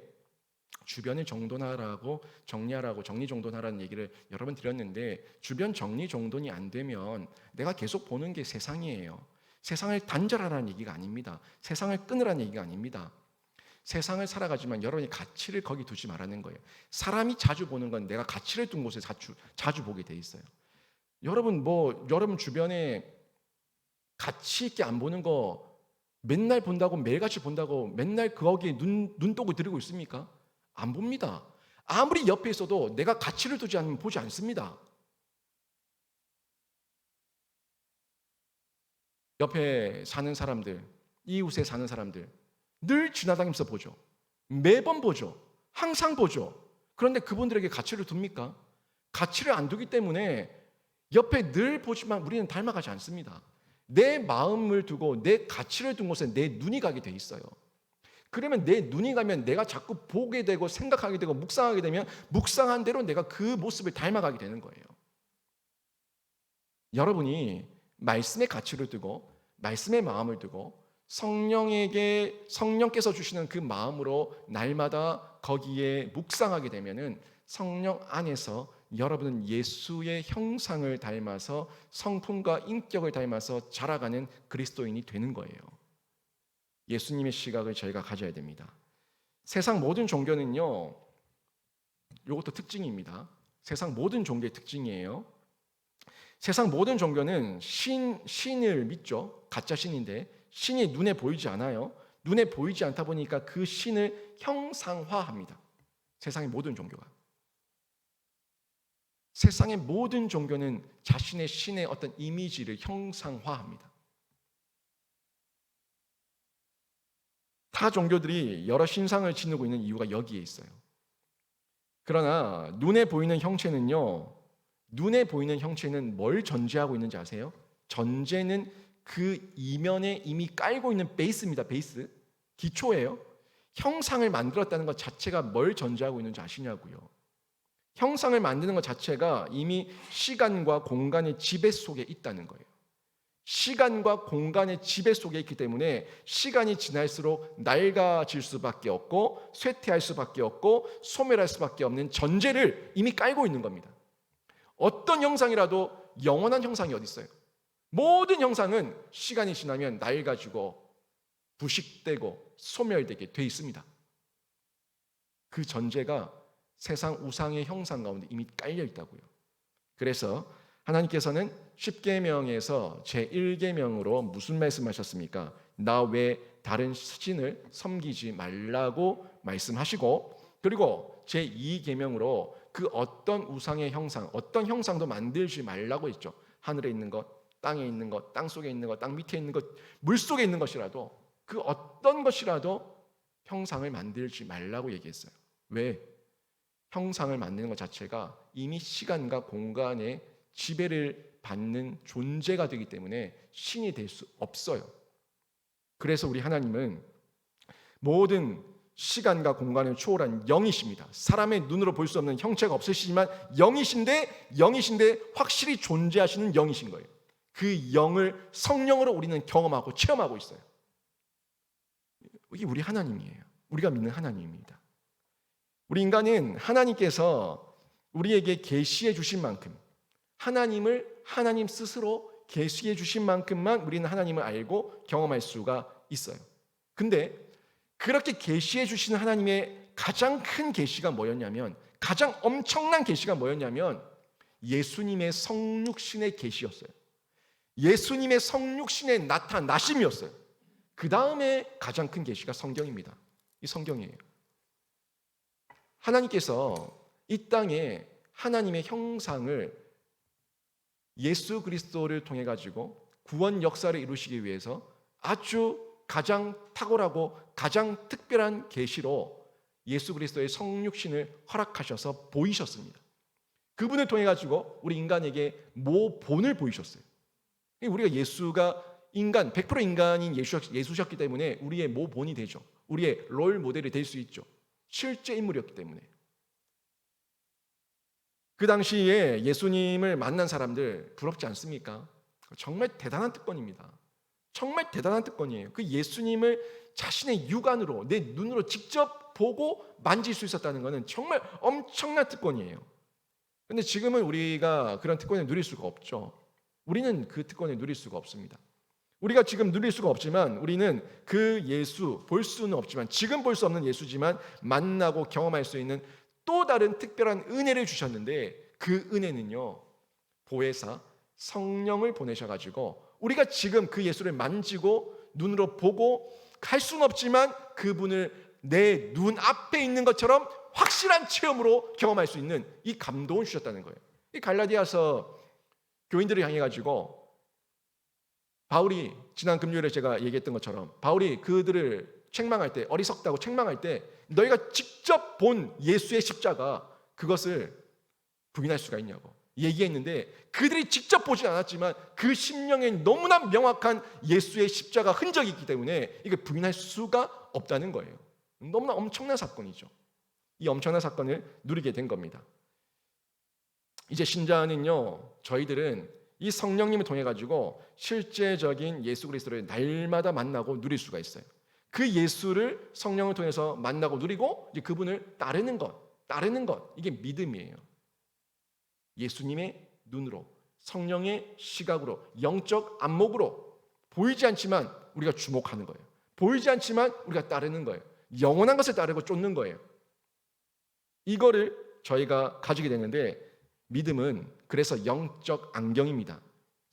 주변을 정돈하라고, 정리하라고, 정리정돈하라는 얘기를 여러 번 드렸는데, 주변 정리정돈이 안 되면 내가 계속 보는 게 세상이에요. 세상을 단절하라는 얘기가 아닙니다. 세상을 끊으라는 얘기가 아닙니다. 세상을 살아가지만 여러분이 가치를 거기 두지 말라는 거예요. 사람이 자주 보는 건 내가 가치를 둔 곳에 자주 보게 돼 있어요. 여러분 주변에 가치 있게 안 보는 거 맨날 본다고, 매일같이 본다고 맨날 거기에 눈독을 들이고 있습니까? 안 봅니다. 아무리 옆에 있어도 내가 가치를 두지 않으면 보지 않습니다. 옆에 사는 사람들, 이웃에 사는 사람들 늘 지나다니면서 보죠. 매번 보죠. 항상 보죠. 그런데 그분들에게 가치를 둡니까? 가치를 안 두기 때문에 옆에 늘 보지만 우리는 닮아가지 않습니다. 내 마음을 두고 내 가치를 둔 곳에 내 눈이 가게 돼 있어요. 그러면 내 눈이 가면 내가 자꾸 보게 되고 생각하게 되고 묵상하게 되면 묵상한 대로 내가 그 모습을 닮아가게 되는 거예요. 여러분이 말씀의 가치를 두고 말씀의 마음을 두고 성령께서 주시는 그 마음으로 날마다 거기에 묵상하게 되면은 성령 안에서 여러분은 예수의 형상을 닮아서 성품과 인격을 닮아서 자라가는 그리스도인이 되는 거예요. 예수님의 시각을 저희가 가져야 됩니다. 세상 모든 종교는요, 이것도 특징입니다. 세상 모든 종교의 특징이에요. 세상 모든 종교는 신을 믿죠. 가짜 신인데 신이 눈에 보이지 않아요. 눈에 보이지 않다 보니까 그 신을 형상화합니다. 세상의 모든 종교가. 세상의 모든 종교는 자신의 신의 어떤 이미지를 형상화합니다. 타 종교들이 여러 신상을 지니고 있는 이유가 여기에 있어요. 그러나 눈에 보이는 형체는요, 눈에 보이는 형체는 뭘 전제하고 있는지 아세요? 전제는 그 이면에 이미 깔고 있는 베이스입니다. 베이스. 기초예요. 형상을 만들었다는 것 자체가 뭘 전제하고 있는지 아시냐고요. 형상을 만드는 것 자체가 이미 시간과 공간의 지배 속에 있다는 거예요. 시간과 공간의 지배 속에 있기 때문에 시간이 지날수록 낡아질 수밖에 없고 쇠퇴할 수밖에 없고 소멸할 수밖에 없는 전제를 이미 깔고 있는 겁니다. 어떤 형상이라도 영원한 형상이 어디 있어요? 모든 형상은 시간이 지나면 낡아지고 부식되고 소멸되게 돼 있습니다. 그 전제가 세상 우상의 형상 가운데 이미 깔려 있다고요. 그래서 하나님께서는 10계명에서 제1계명으로 무슨 말씀하셨습니까? 나 외 다른 신을 섬기지 말라고 말씀하시고, 그리고 제2계명으로 그 어떤 우상의 형상, 어떤 형상도 만들지 말라고 했죠. 하늘에 있는 것, 땅에 있는 것, 땅 속에 있는 것, 땅 밑에 있는 것, 물 속에 있는 것이라도 그 어떤 것이라도 형상을 만들지 말라고 얘기했어요. 왜? 형상을 만드는 것 자체가 이미 시간과 공간의 지배를 받는 존재가 되기 때문에 신이 될 수 없어요. 그래서 우리 하나님은 모든 시간과 공간을 초월한 영이십니다. 사람의 눈으로 볼 수 없는 형체가 없으시지만 영이신데 확실히 존재하시는 영이신 거예요. 그 영을 성령으로 우리는 경험하고 체험하고 있어요. 이게 우리 하나님이에요. 우리가 믿는 하나님입니다. 우리 인간은 하나님께서 우리에게 계시해 주신 만큼, 하나님을 하나님 스스로 계시해 주신 만큼만 우리는 하나님을 알고 경험할 수가 있어요. 근데 그렇게 계시해 주시는 하나님의 가장 큰 계시가 뭐였냐면, 가장 엄청난 계시가 뭐였냐면 예수님의 성육신의 계시였어요. 예수님의 성육신의 나타나심이었어요. 그 다음에 가장 큰 계시가 성경입니다. 이 성경이에요. 하나님께서 이 땅에 하나님의 형상을 예수 그리스도를 통해 가지고 구원 역사를 이루시기 위해서 아주 가장 탁월하고 가장 특별한 계시로 예수 그리스도의 성육신을 허락하셔서 보이셨습니다. 그분을 통해 가지고 우리 인간에게 모본을 보이셨어요. 우리가 예수가 인간 100% 인간인 예수셨기 때문에 우리의 모본이 되죠. 우리의 롤 모델이 될 수 있죠. 실제 인물이었기 때문에. 그 당시에 예수님을 만난 사람들 부럽지 않습니까? 정말 대단한 특권입니다. 정말 대단한 특권이에요. 그 예수님을 자신의 육안으로, 내 눈으로 직접 보고 만질 수 있었다는 것은 정말 엄청난 특권이에요. 그런데 지금은 우리가 그런 특권을 누릴 수가 없죠. 우리는 그 특권을 누릴 수가 없습니다. 우리가 지금 누릴 수가 없지만, 우리는 그 예수 볼 수는 없지만, 지금 볼 수 없는 예수지만 만나고 경험할 수 있는 또 다른 특별한 은혜를 주셨는데, 그 은혜는요, 보혜사 성령을 보내셔가지고 우리가 지금 그 예수를 만지고 눈으로 보고 갈 수는 없지만 그분을 내 눈 앞에 있는 것처럼 확실한 체험으로 경험할 수 있는 이 감동을 주셨다는 거예요. 이 갈라디아서 교인들을 향해 가지고 바울이 지난 금요일에 제가 얘기했던 것처럼 바울이 그들을 책망할 때, 어리석다고 책망할 때, 너희가 직접 본 예수의 십자가 그것을 부인할 수가 있냐고 얘기했는데, 그들이 직접 보진 않았지만 그 심령에 너무나 명확한 예수의 십자가 흔적이 있기 때문에 이게 부인할 수가 없다는 거예요. 너무나 엄청난 사건이죠. 이 엄청난 사건을 누리게 된 겁니다. 이제 신자는요, 저희들은 이 성령님을 통해 가지고 실제적인 예수 그리스도를 날마다 만나고 누릴 수가 있어요. 그 예수를 성령을 통해서 만나고 누리고 이제 그분을 따르는 것, 이게 믿음이에요. 예수님의 눈으로, 성령의 시각으로, 영적 안목으로 보이지 않지만 우리가 주목하는 거예요. 보이지 않지만 우리가 따르는 거예요. 영원한 것을 따르고 쫓는 거예요. 이거를 저희가 가지게 되는데, 믿음은 그래서 영적 안경입니다.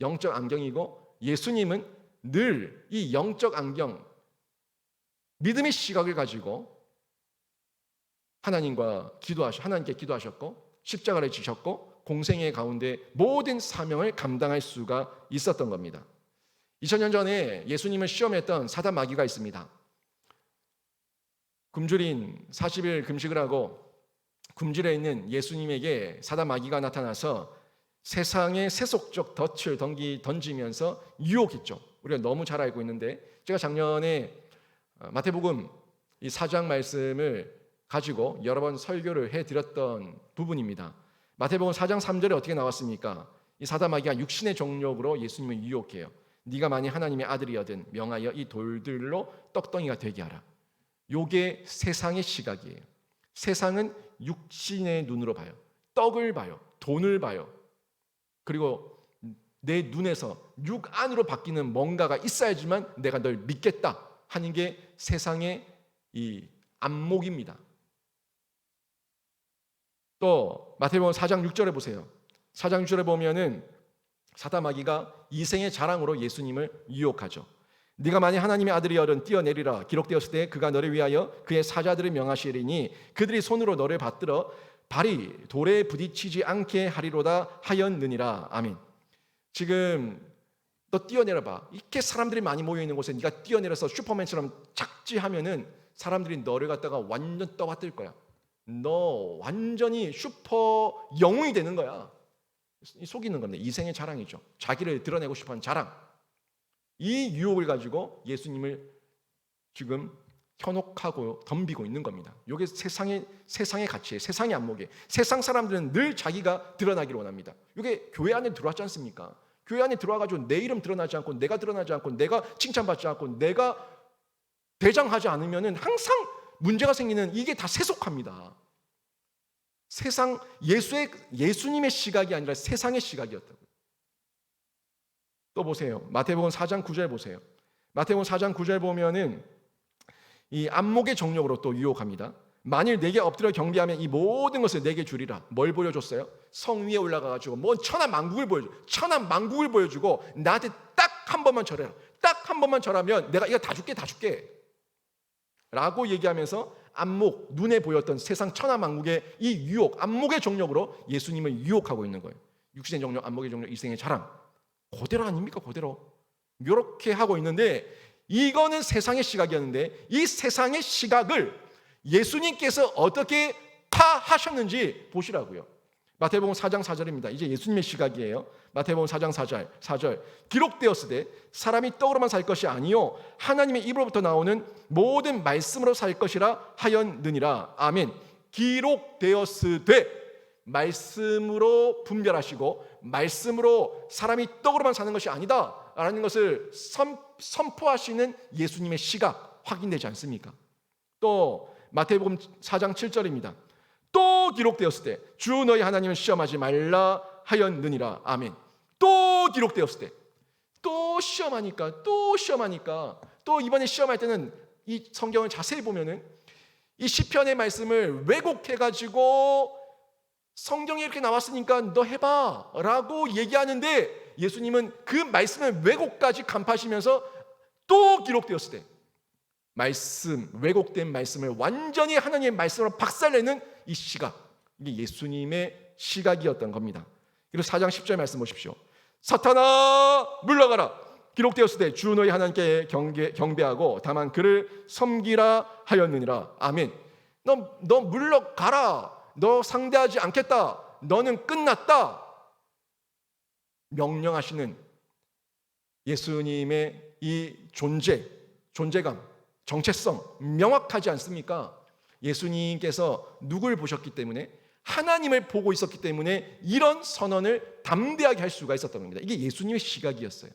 영적 안경이고, 예수님은 늘 이 영적 안경, 믿음의 시각을 가지고 하나님께 기도하셨고 십자가를 지셨고 공생의 가운데 모든 사명을 감당할 수가 있었던 겁니다. 2000년 전에 예수님을 시험했던 사단 마귀가 있습니다. 굶주린 40일 금식을 하고 굶주려 있는 예수님에게 사단 마귀가 나타나서 세상의 세속적 덫을 던지면서 유혹했죠. 우리가 너무 잘 알고 있는데, 제가 작년에 마태복음 이 4장 말씀을 가지고 여러 번 설교를 해드렸던 부분입니다. 마태복음 4장 3절에 어떻게 나왔습니까? 이 사다마귀가 육신의 정욕으로 예수님을 유혹해요. 네가 만일 하나님의 아들이여든 명하여 이 돌들로 떡덩이가 되게 하라. 요게 세상의 시각이에요. 세상은 육신의 눈으로 봐요. 떡을 봐요. 돈을 봐요. 그리고 내 눈에서 육 안으로 바뀌는 뭔가가 있어야지만 내가 널 믿겠다 하는 게 세상의 이 안목입니다. 또 마태복음 4장 6절에 보세요. 4장 6절에 보면은 사다마귀가 이생의 자랑으로 예수님을 유혹하죠. 네가 만일 하나님의 아들이여든 뛰어내리라. 기록되었을 때 그가 너를 위하여 그의 사자들을 명하시리니 그들이 손으로 너를 받들어 발이 돌에 부딪히지 않게 하리로다 하였느니라. 아멘. 지금 너 뛰어내려 봐. 이렇게 사람들이 많이 모여 있는 곳에 네가 뛰어내려서 슈퍼맨처럼 착지하면은 사람들이 너를 갖다가 완전 떠받들 거야. 너 완전히 슈퍼 영웅이 되는 거야. 속이는 겁니다. 이생의 자랑이죠. 자기를 드러내고 싶어하는 자랑. 이 유혹을 가지고 예수님을 지금 현혹하고 덤비고 있는 겁니다. 이게 세상의 가치예요. 세상의 안목이에요. 세상 사람들은 늘 자기가 드러나기를 원합니다. 이게 교회 안에 들어왔지 않습니까? 교회 안에 들어와가지고 내 이름 드러나지 않고 내가 드러나지 않고 내가 칭찬받지 않고 내가 대장하지 않으면은 항상 문제가 생기는, 이게 다 세속합니다. 세상 예수님의 시각이 아니라 세상의 시각이었다고요. 또 보세요. 마태복음 4장 9절 보세요. 마태복음 4장 9절 보면은 이 안목의 정욕으로 또 유혹합니다. 만일 내게 엎드려 경배하면 이 모든 것을 내게 주리라. 뭘 보여줬어요? 성 위에 올라가가지고 뭔 천한 만국을 보여주고 나한테 딱 한 번만 절해라. 딱 한 번만 절하면 내가 이거 다 줄게 라고 얘기하면서 안목, 눈에 보였던 세상 천하 만국의 이 유혹, 안목의 정욕으로 예수님을 유혹하고 있는 거예요. 육신의 정욕, 안목의 정욕, 이생의 자랑. 그대로 아닙니까? 그대로. 이렇게 하고 있는데, 이거는 세상의 시각이었는데 이 세상의 시각을 예수님께서 어떻게 파하셨는지 보시라고요. 마태복음 4장 4절입니다. 이제 예수님의 시각이에요. 마태복음 4장 4절. 기록되었을 때 사람이 떡으로만 살 것이 아니요 하나님의 입으로부터 나오는 모든 말씀으로 살 것이라 하였느니라. 아멘. 기록되었을 때 말씀으로 분별하시고 말씀으로 사람이 떡으로만 사는 것이 아니다 라는 것을 선포하시는 예수님의 시각 확인되지 않습니까? 또 마태복음 4장 7절입니다. 또 기록되었을 때 주 너희 하나님을 시험하지 말라 하였느니라. 아멘. 또 기록되었을 때 또 시험하니까 또 이번에 시험할 때는 이 성경을 자세히 보면은 이 시편의 말씀을 왜곡해가지고 성경에 이렇게 나왔으니까 너 해봐 라고 얘기하는데 예수님은 그 말씀을 왜곡까지 간파하시면서 또 기록되었을 때 왜곡된 말씀을 완전히 하나님의 말씀으로 박살내는 이 시각, 이게 예수님의 시각이었던 겁니다. 그리고 4장 10절 말씀 보십시오. 사탄아 물러가라. 기록되었을 때 주 너희 하나님께 경배하고 다만 그를 섬기라 하였느니라. 아멘. 너 물러가라. 너 상대하지 않겠다. 너는 끝났다. 명령하시는 예수님의 이 존재감, 정체성 명확하지 않습니까? 예수님께서 누굴 보셨기 때문에, 하나님을 보고 있었기 때문에 이런 선언을 담대하게 할 수가 있었던 겁니다. 이게 예수님의 시각이었어요.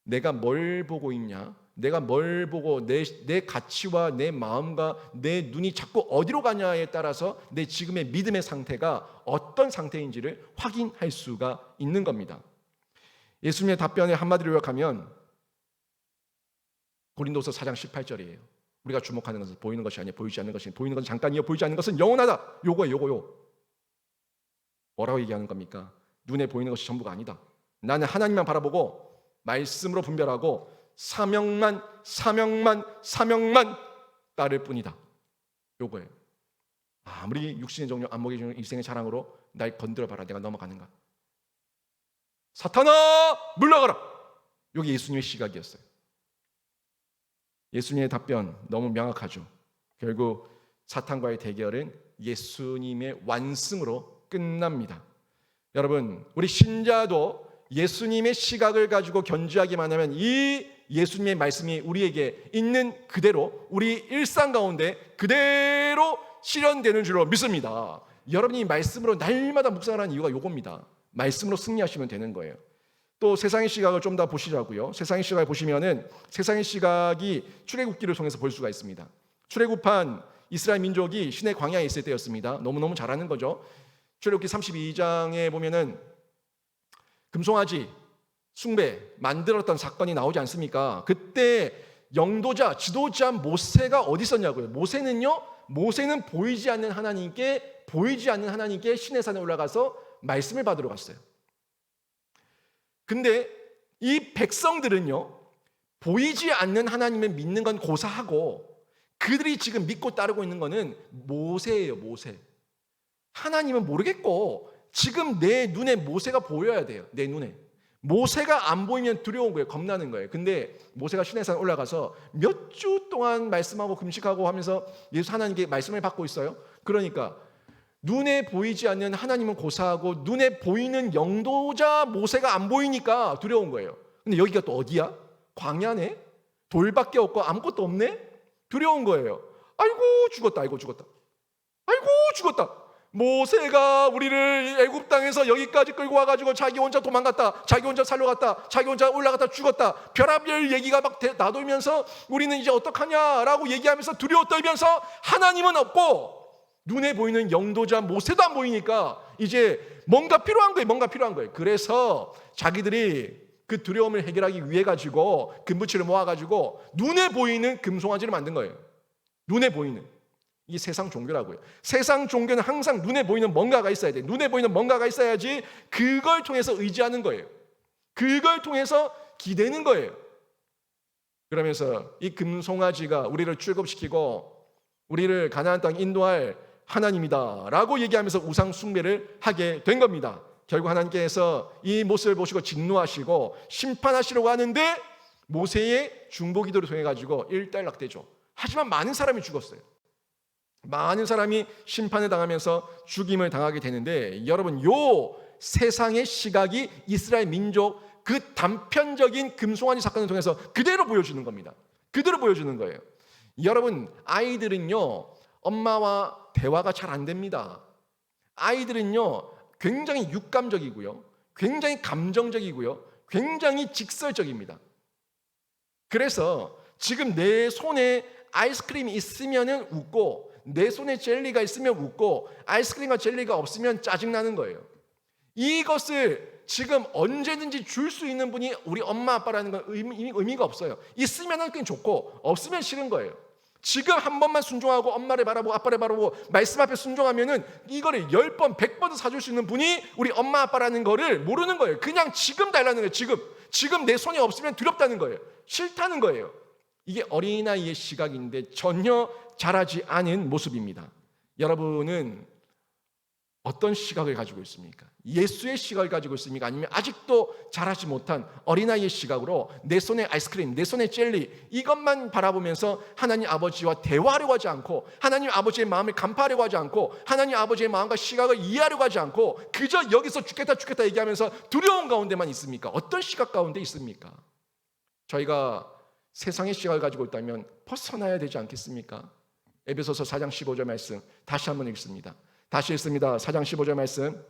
내가 뭘 보고 있냐? 내가 뭘 보고 내 가치와 내 마음과 내 눈이 자꾸 어디로 가냐에 따라서 내 지금의 믿음의 상태가 어떤 상태인지를 확인할 수가 있는 겁니다. 예수님의 답변을 한마디로 요약하면 고린도서 4장 18절이에요. 우리가 주목하는 것은 보이는 것이 아니라 보이지 않는 것이, 보이는 것은 잠깐이요 보이지 않는 것은 영원하다. 요거요. 뭐라고 얘기하는 겁니까? 눈에 보이는 것이 전부가 아니다. 나는 하나님만 바라보고 말씀으로 분별하고 사명만 따를 뿐이다. 요거예요. 아무리 육신의 정욕, 안목의 정욕, 일생의 자랑으로 날 건드려봐라. 내가 넘어가는가? 사탄아 물러가라. 요게 예수님의 시각이었어요. 예수님의 답변 너무 명확하죠. 결국 사탄과의 대결은 예수님의 완승으로 끝납니다. 여러분, 우리 신자도 예수님의 시각을 가지고 견지하기만 하면 이 예수님의 말씀이 우리에게 있는 그대로 우리 일상 가운데 그대로 실현되는 줄로 믿습니다. 여러분이 말씀으로 날마다 묵상하는 이유가 요겁니다. 말씀으로 승리하시면 되는 거예요. 또 세상의 시각을 좀 더 보시자고요. 세상의 시각을 보시면은 세상의 시각이 출애굽기를 통해서 볼 수가 있습니다. 출애굽한 이스라엘 민족이 시내 광야에 있을 때였습니다. 너무너무 잘하는 거죠. 출애굽기 32장에 보면은 금송아지 숭배 만들었던 사건이 나오지 않습니까? 그때 영도자, 지도자 모세가 어디 있었냐고요. 모세는 보이지 않는 하나님께 시내 산에 올라가서 말씀을 받으러 갔어요. 근데 이 백성들은요, 보이지 않는 하나님을 믿는 건 고사하고 그들이 지금 믿고 따르고 있는 거는 모세예요. 모세. 하나님은 모르겠고 지금 내 눈에 모세가 보여야 돼요. 내 눈에. 모세가 안 보이면 두려운 거예요. 겁나는 거예요. 근데 모세가 시내산 올라가서 몇 주 동안 말씀하고 금식하고 하면서 예수 하나님께 말씀을 받고 있어요. 그러니까 눈에 보이지 않는 하나님은 고사하고 눈에 보이는 영도자 모세가 안 보이니까 두려운 거예요. 근데 여기가 또 어디야? 광야네? 돌밖에 없고 아무것도 없네? 두려운 거예요. 아이고 죽었다. 모세가 우리를 애굽 땅에서 여기까지 끌고 와가지고 자기 혼자 도망갔다, 자기 혼자 살러 갔다, 자기 혼자 올라갔다 죽었다, 별의별 얘기가 막 나돌면서 우리는 이제 어떡하냐라고 얘기하면서 두려워 떨면서 하나님은 없고 눈에 보이는 영도자 모세도 안 보이니까 이제 뭔가 필요한 거예요. 그래서 자기들이 그 두려움을 해결하기 위해 가지고 금부치를 모아가지고 눈에 보이는 금송아지를 만든 거예요. 눈에 보이는. 이 세상 종교라고요. 세상 종교는 항상 눈에 보이는 뭔가가 있어야 돼. 눈에 보이는 뭔가가 있어야지 그걸 통해서 의지하는 거예요. 그걸 통해서 기대는 거예요. 그러면서 이 금송아지가 우리를 출급시키고 우리를 가나안 땅 인도할 하나님이다 라고 얘기하면서 우상 숭배를 하게 된 겁니다. 결국 하나님께서 이 모습을 보시고 진노하시고 심판하시려고 하는데 모세의 중보기도를 통해 가지고 일단락되죠. 하지만 많은 사람이 죽었어요. 많은 사람이 심판을 당하면서 죽임을 당하게 되는데 여러분, 요 세상의 시각이 이스라엘 민족 그 단편적인 금송아지 사건을 통해서 그대로 보여주는 겁니다. 그대로 보여주는 거예요. 여러분, 아이들은요 엄마와 대화가 잘 안 됩니다. 아이들은요 굉장히 육감적이고요, 굉장히 감정적이고요, 굉장히 직설적입니다. 그래서 지금 내 손에 아이스크림이 있으면 웃고 내 손에 젤리가 있으면 웃고 아이스크림과 젤리가 없으면 짜증나는 거예요. 이것을 지금 언제든지 줄 수 있는 분이 우리 엄마 아빠라는 건 의미가 없어요. 있으면 그냥 좋고 없으면 싫은 거예요. 지금 한 번만 순종하고 엄마를 바라보고 아빠를 바라보고 말씀 앞에 순종하면은 이거를 10번 100번도 사줄 수 있는 분이 우리 엄마 아빠라는 거를 모르는 거예요. 그냥 지금 달라는 거예요. 지금 내 손에 없으면 두렵다는 거예요. 싫다는 거예요. 이게 어린아이의 시각인데 전혀 자라지 않은 모습입니다. 여러분은 어떤 시각을 가지고 있습니까? 예수의 시각을 가지고 있습니까? 아니면 아직도 자라지 못한 어린아이의 시각으로 내 손에 아이스크림, 내 손에 젤리 이것만 바라보면서 하나님 아버지와 대화하려고 하지 않고 하나님 아버지의 마음을 간파하려고 하지 않고 하나님 아버지의 마음과 시각을 이해하려고 하지 않고 그저 여기서 죽겠다 얘기하면서 두려운 가운데만 있습니까? 어떤 시각 가운데 있습니까? 저희가 세상의 시각을 가지고 있다면 벗어나야 되지 않겠습니까? 에베소서 4장 15절 말씀 다시 한번 읽습니다. 다시 읽습니다. 4장 15절 말씀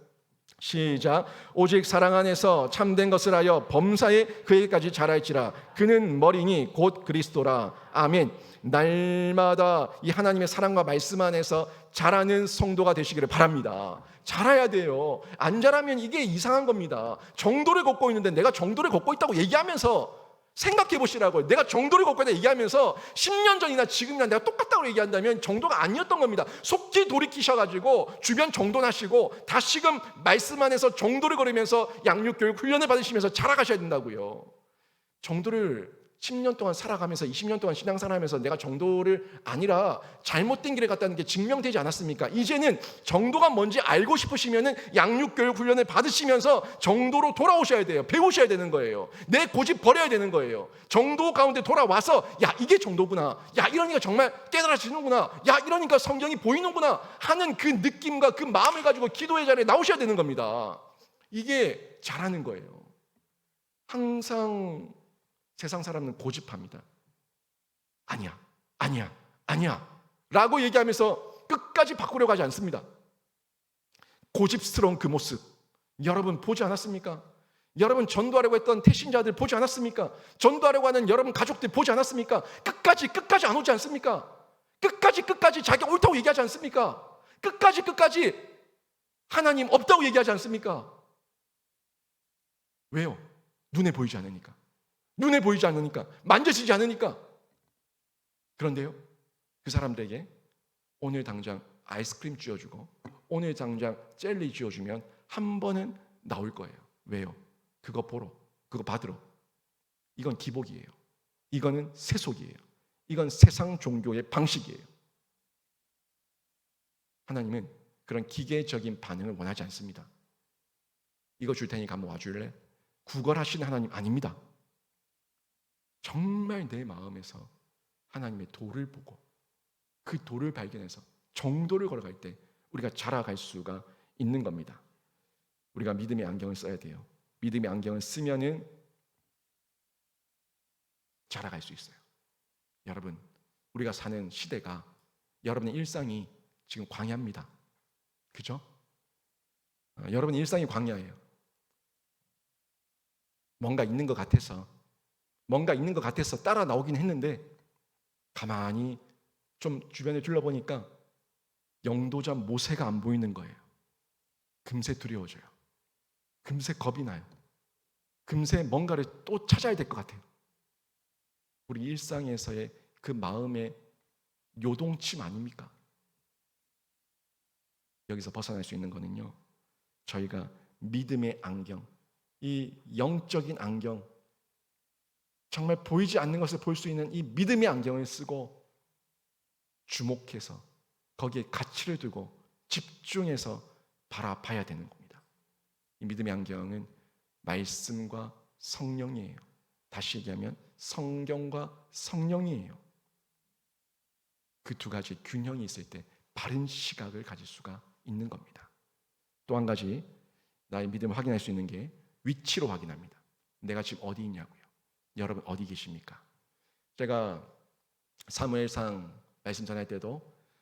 시작. 오직 사랑 안에서 참된 것을 하여 범사에 그에게까지 자랄지라. 그는 머리니 곧 그리스도라. 아멘. 날마다 이 하나님의 사랑과 말씀 안에서 자라는 성도가 되시기를 바랍니다. 자라야 돼요. 안 자라면 이게 이상한 겁니다. 정도를 걷고 있는데 내가 정도를 걷고 있다고 얘기하면서 생각해 보시라고요. 내가 정도를 걷고 있다 얘기하면서 10년 전이나 지금이나 내가 똑같다고 얘기한다면 정도가 아니었던 겁니다. 속지 돌이키셔가지고 주변 정돈하시고 다시금 말씀 안에서 정도를 걸으면서 양육교육 훈련을 받으시면서 자라가셔야 된다고요. 정도를 10년 동안 살아가면서 20년 동안 신앙생활하면서 내가 정도를 아니라 잘못된 길에 갔다는 게 증명되지 않았습니까? 이제는 정도가 뭔지 알고 싶으시면은 양육교육 훈련을 받으시면서 정도로 돌아오셔야 돼요. 배우셔야 되는 거예요. 내 고집 버려야 되는 거예요. 정도 가운데 돌아와서 야 이게 정도구나, 야 이러니까 정말 깨달아지는구나, 야 이러니까 성경이 보이는구나 하는 그 느낌과 그 마음을 가지고 기도의 자리에 나오셔야 되는 겁니다. 이게 잘하는 거예요. 항상 세상 사람은 고집합니다. 아니야, 아니야, 아니야 라고 얘기하면서 끝까지 바꾸려고 하지 않습니다. 고집스러운 그 모습 여러분 보지 않았습니까? 여러분 전도하려고 했던 태신자들 보지 않았습니까? 전도하려고 하는 여러분 가족들 보지 않았습니까? 끝까지 안 오지 않습니까? 끝까지 자기가 옳다고 얘기하지 않습니까? 끝까지 하나님 없다고 얘기하지 않습니까? 왜요? 눈에 보이지 않으니까. 눈에 보이지 않으니까. 만져지지 않으니까. 그런데요, 그 사람들에게 오늘 당장 아이스크림 쥐어주고 오늘 당장 젤리 쥐어주면 한 번은 나올 거예요. 왜요? 그거 보러, 그거 받으러. 이건 기복이에요. 이거는 세속이에요. 이건 세상 종교의 방식이에요. 하나님은 그런 기계적인 반응을 원하지 않습니다. 이거 줄 테니까 한번 와줄래? 구걸하시는 하나님 아닙니다. 정말 내 마음에서 하나님의 도를 보고 그 도를 발견해서 정도를 걸어갈 때 우리가 자라갈 수가 있는 겁니다. 우리가 믿음의 안경을 써야 돼요. 믿음의 안경을 쓰면은 자라갈 수 있어요. 여러분, 우리가 사는 시대가 여러분의 일상이 지금 광야입니다. 그죠? 여러분의 일상이 광야예요. 뭔가 있는 것 같아서 따라 나오긴 했는데 가만히 좀 주변을 둘러보니까 영도자 모세가 안 보이는 거예요. 금세 두려워져요. 금세 겁이 나요. 금세 뭔가를 또 찾아야 될 것 같아요. 우리 일상에서의 그 마음의 요동침 아닙니까? 여기서 벗어날 수 있는 거는요, 저희가 믿음의 안경, 이 영적인 안경, 정말 보이지 않는 것을 볼 수 있는 이 믿음의 안경을 쓰고 주목해서 거기에 가치를 두고 집중해서 바라봐야 되는 겁니다. 이 믿음의 안경은 말씀과 성령이에요. 다시 얘기하면 성경과 성령이에요. 그 두 가지 균형이 있을 때 바른 시각을 가질 수가 있는 겁니다. 또 한 가지 나의 믿음을 확인할 수 있는 게 위치로 확인합니다. 내가 지금 어디 있냐고요. 여러분 어디 계십니까? 제가 사무엘상 말씀 전할 때도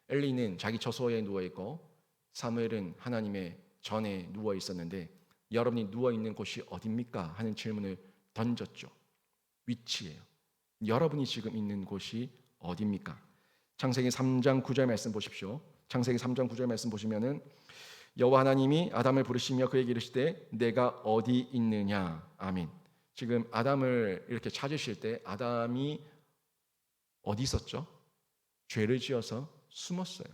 엘리는 자기 처소에 누워있고 사무엘은 하나님의 전에 누워 있었는데 여러분이 누워 있는 곳이 어디입니까? 하는 질문을 던졌죠. 위치예요. 여러분이 지금 있는 곳이 어디입니까? 창세기 3장 9절 말씀 보십시오. 창세기 3장 9절 말씀 보시면은 여호와 하나님이 아담을 부르시며 그에게 이르시되 내가 어디 있느냐. 아멘. 지금 아담을 이렇게 찾으실 때 아담이 어디 있었죠? 죄를 지어서 숨었어요.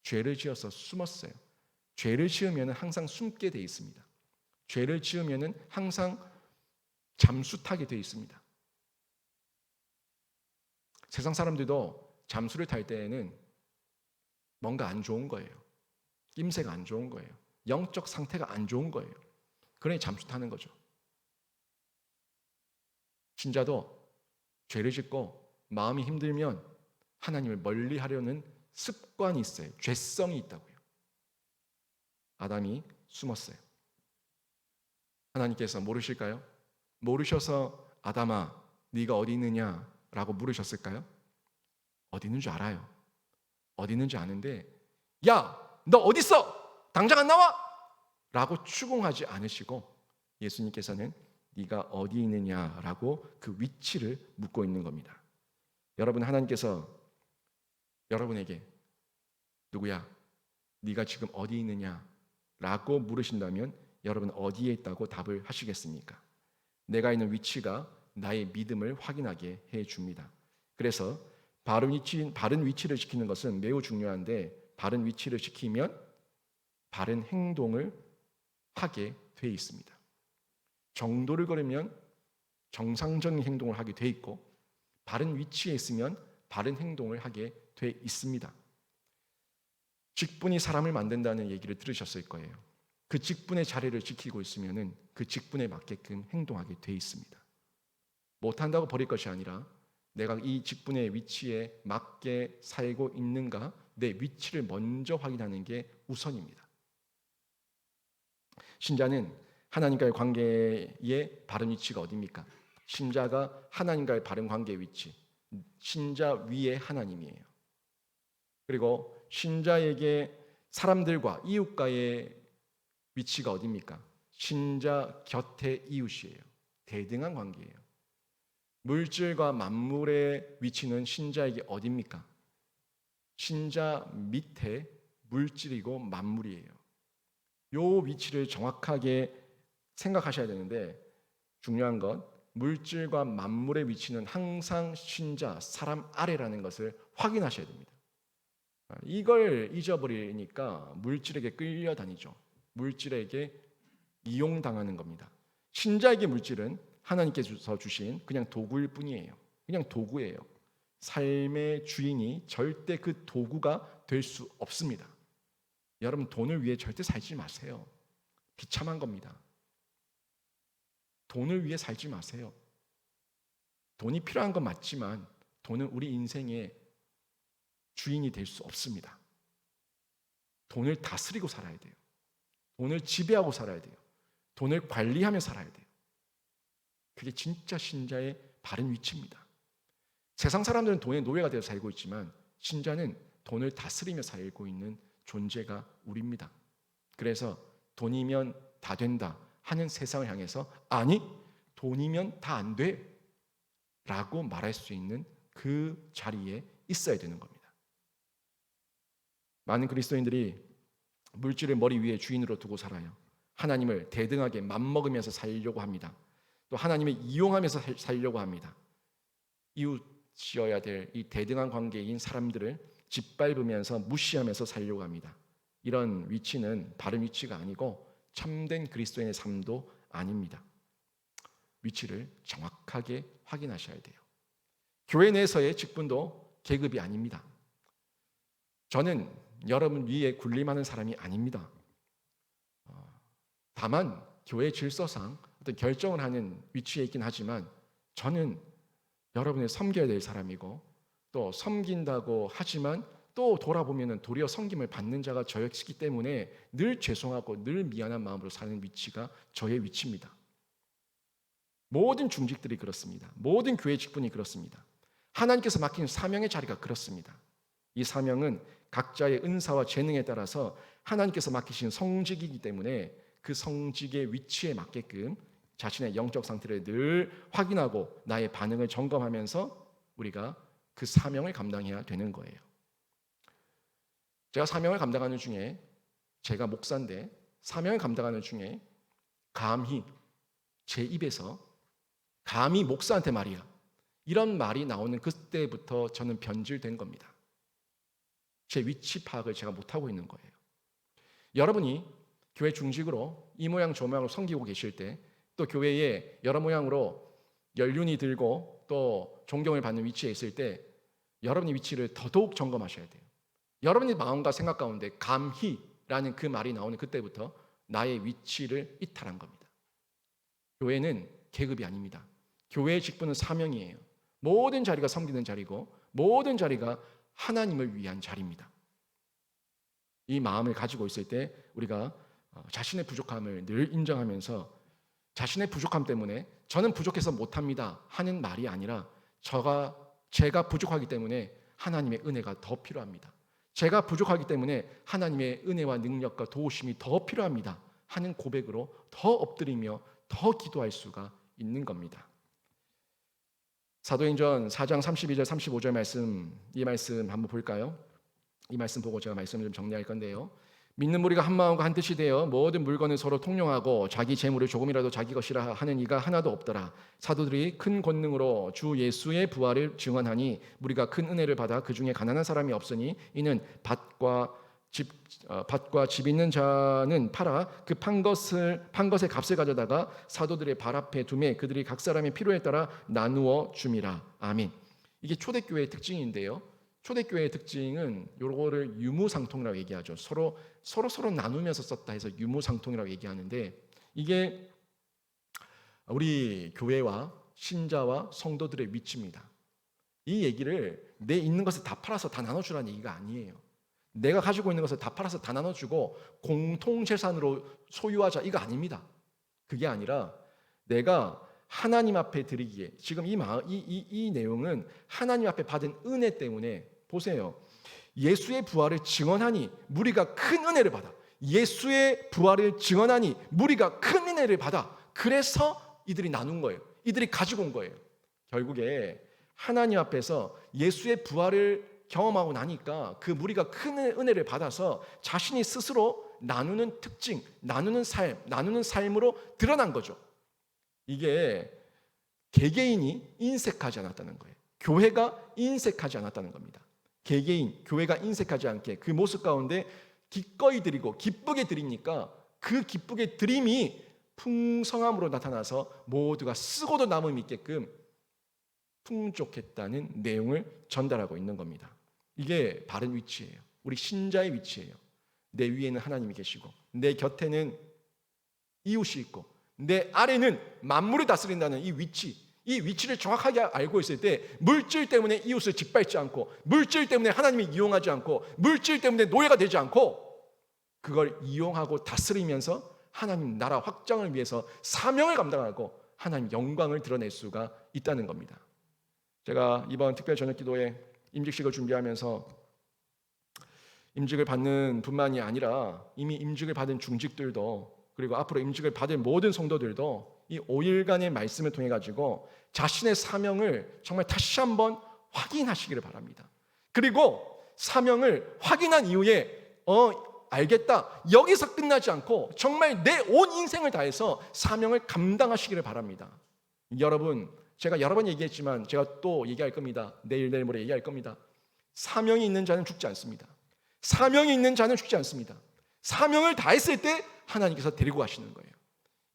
죄를 지어서 숨었어요. 죄를 지으면 항상 숨게 돼 있습니다. 죄를 지으면 항상 잠수 타게 돼 있습니다. 세상 사람들도 잠수를 탈 때에는 뭔가 안 좋은 거예요. 낌새가 안 좋은 거예요. 영적 상태가 안 좋은 거예요. 그러니 잠수 타는 거죠. 신자도 죄를 짓고 마음이 힘들면 하나님을 멀리 하려는 습관이 있어요. 죄성이 있다고요. 아담이 숨었어요. 하나님께서 모르실까요? 모르셔서 아담아 네가 어디 있느냐라고 물으셨을까요? 어디 있는 줄 알아요. 어디 있는지 아는데 야, 너 어디 있어? 당장 안 나와? 라고 추궁하지 않으시고 예수님께서는 네가 어디 있느냐라고 그 위치를 묻고 있는 겁니다. 여러분, 하나님께서 여러분에게 누구야? 네가 지금 어디 있느냐라고 물으신다면 여러분 어디에 있다고 답을 하시겠습니까? 내가 있는 위치가 나의 믿음을 확인하게 해줍니다. 그래서 바른 위치를 지키는 것은 매우 중요한데 바른 위치를 지키면 바른 행동을 하게 돼 있습니다. 정도를 걸으면 정상적인 행동을 하게 돼 있고 바른 위치에 있으면 바른 행동을 하게 돼 있습니다. 직분이 사람을 만든다는 얘기를 들으셨을 거예요. 그 직분의 자리를 지키고 있으면 그 직분에 맞게끔 행동하게 돼 있습니다. 못한다고 버릴 것이 아니라 내가 이 직분의 위치에 맞게 살고 있는가 내 위치를 먼저 확인하는 게 우선입니다. 신자는 하나님과의 관계의 바른 위치가 어디입니까? 신자가 하나님과의 바른 관계의 위치, 신자 위에 하나님이에요. 그리고 신자에게 사람들과 이웃과의 위치가 어디입니까? 신자 곁에 이웃이에요. 대등한 관계예요. 물질과 만물의 위치는 신자에게 어디입니까? 신자 밑에 물질이고 만물이에요. 요 위치를 정확하게 생각하셔야 되는데, 중요한 건 물질과 만물의 위치는 항상 신자, 사람 아래라는 것을 확인하셔야 됩니다. 이걸 잊어버리니까 물질에게 끌려다니죠. 물질에게 이용당하는 겁니다. 신자에게 물질은 하나님께서 주신 그냥 도구일 뿐이에요. 그냥 도구예요. 삶의 주인이 절대 그 도구가 될 수 없습니다. 여러분, 돈을 위해 절대 살지 마세요. 비참한 겁니다. 돈을 위해 살지 마세요. 돈이 필요한 건 맞지만 돈은 우리 인생의 주인이 될 수 없습니다. 돈을 다스리고 살아야 돼요. 돈을 지배하고 살아야 돼요. 돈을 관리하며 살아야 돼요. 그게 진짜 신자의 바른 위치입니다. 세상 사람들은 돈의 노예가 되어 살고 있지만 신자는 돈을 다스리며 살고 있는 존재가 우리입니다. 그래서 돈이면 다 된다 하는 세상을 향해서 아니, 돈이면 다 안 돼 라고 말할 수 있는 그 자리에 있어야 되는 겁니다. 많은 그리스도인들이 물질을 머리 위에 주인으로 두고 살아요. 하나님을 대등하게 맘먹으면서 살려고 합니다. 또 하나님을 이용하면서 살려고 합니다. 이웃이어야 될 이 대등한 관계인 사람들을 짓밟으면서 무시하면서 살려고 합니다. 이런 위치는 바른 위치가 아니고 참된 그리스도인의 삶도 아닙니다. 위치를 정확하게 확인하셔야 돼요. 교회 내에서의 직분도 계급이 아닙니다. 저는 여러분 위에 군림하는 사람이 아닙니다. 다만 교회 질서상 어떤 결정을 하는 위치에 있긴 하지만 저는 여러분을 섬겨야 될 사람이고, 또 섬긴다고 하지만 또 돌아보면 도리어 섬김을 받는 자가 저였기 때문에 늘 죄송하고 늘 미안한 마음으로 사는 위치가 저의 위치입니다. 모든 중직들이 그렇습니다. 모든 교회 직분이 그렇습니다. 하나님께서 맡긴 사명의 자리가 그렇습니다. 이 사명은 각자의 은사와 재능에 따라서 하나님께서 맡기신 성직이기 때문에 그 성직의 위치에 맞게끔 자신의 영적 상태를 늘 확인하고 나의 반응을 점검하면서 우리가 그 사명을 감당해야 되는 거예요. 제가 사명을 감당하는 중에, 제가 목사인데 사명을 감당하는 중에 감히 제 입에서 감히 목사한테 말이야, 이런 말이 나오는 그때부터 저는 변질된 겁니다. 제 위치 파악을 제가 못하고 있는 거예요. 여러분이 교회 중직으로 이 모양 저 모양으로 섬기고 계실 때, 또 교회에 여러 모양으로 연륜이 들고 또 존경을 받는 위치에 있을 때 여러분의 위치를 더더욱 점검하셔야 돼요. 여러분의 마음과 생각 가운데 감히라는 그 말이 나오는 그때부터 나의 위치를 이탈한 겁니다. 교회는 계급이 아닙니다. 교회의 직분은 사명이에요. 모든 자리가 섬기는 자리고 모든 자리가 하나님을 위한 자리입니다. 이 마음을 가지고 있을 때 우리가 자신의 부족함을 늘 인정하면서 자신의 부족함 때문에 저는 부족해서 못합니다 하는 말이 아니라 제가 부족하기 때문에 하나님의 은혜가 더 필요합니다. 제가 부족하기 때문에 하나님의 은혜와 능력과 도우심이 더 필요합니다 하는 고백으로 더 엎드리며 더 기도할 수가 있는 겁니다. 사도행전 4장 32절 35절 말씀, 이 말씀 한번 볼까요? 이 말씀 보고 제가 말씀을 좀 정리할 건데요. 믿는 무리가 한 마음과 한 뜻이 되어 모든 물건을 서로 통용하고 자기 재물을 조금이라도 자기 것이라 하는 이가 하나도 없더라. 사도들이 큰 권능으로 주 예수의 부활을 증언하니 무리가 큰 은혜를 받아 그 중에 가난한 사람이 없으니 이는 밭과 집 있는 자는 팔아 그 판 것의 값을 가져다가 사도들의 발 앞에 두매 그들이 각 사람의 필요에 따라 나누어 줌이라. 아멘. 이게 초대교회의 특징인데요. 초대교회의 특징은 요거를 유무상통이라고 얘기하죠. 서로 나누면서 썼다 해서 유무상통이라고 얘기하는데, 이게 우리 교회와 신자와 성도들의 위치입니다. 이 얘기를 내 있는 것을 다 팔아서 다 나눠주라는 얘기가 아니에요. 내가 가지고 있는 것을 다 팔아서 다 나눠주고 공통재산으로 소유하자, 이거 아닙니다. 그게 아니라 내가 하나님 앞에 드리기에, 지금 이 내용은 하나님 앞에 받은 은혜 때문에, 보세요, 예수의 부활을 증언하니 무리가 큰 은혜를 받아. 예수의 부활을 증언하니 무리가 큰 은혜를 받아. 그래서 이들이 나눈 거예요. 이들이 가지고 온 거예요. 결국에 하나님 앞에서 예수의 부활을 경험하고 나니까 그 무리가 큰 은혜를 받아서 자신이 스스로 나누는 특징, 나누는 삶으로 드러난 거죠. 이게 개개인이 인색하지 않았다는 거예요. 교회가 인색하지 않았다는 겁니다. 개개인, 교회가 인색하지 않게 그 모습 가운데 기꺼이 드리고 기쁘게 드리니까 그 기쁘게 드림이 풍성함으로 나타나서 모두가 쓰고도 남음 있게끔 풍족했다는 내용을 전달하고 있는 겁니다. 이게 바른 위치예요. 우리 신자의 위치예요. 내 위에는 하나님이 계시고 내 곁에는 이웃이 있고 내 아래는 만물을 다스린다는 이 위치를 정확하게 알고 있을 때 물질 때문에 이웃을 짓밟지 않고, 물질 때문에 하나님을 이용하지 않고, 물질 때문에 노예가 되지 않고, 그걸 이용하고 다스리면서 하나님 나라 확장을 위해서 사명을 감당하고 하나님 영광을 드러낼 수가 있다는 겁니다. 제가 이번 특별 저녁 기도회 임직식을 준비하면서 임직을 받는 분만이 아니라 이미 임직을 받은 중직들도, 그리고 앞으로 임직을 받을 모든 성도들도 이 5일간의 말씀을 통해 가지고 자신의 사명을 정말 다시 한번 확인하시기를 바랍니다. 그리고 사명을 확인한 이후에 알겠다, 여기서 끝나지 않고 정말 내 온 인생을 다해서 사명을 감당하시기를 바랍니다. 여러분, 제가 여러 번 얘기했지만 제가 또 얘기할 겁니다. 내일 모레 얘기할 겁니다. 사명이 있는 자는 죽지 않습니다. 사명이 있는 자는 죽지 않습니다. 사명을 다했을 때 하나님께서 데리고 가시는 거예요.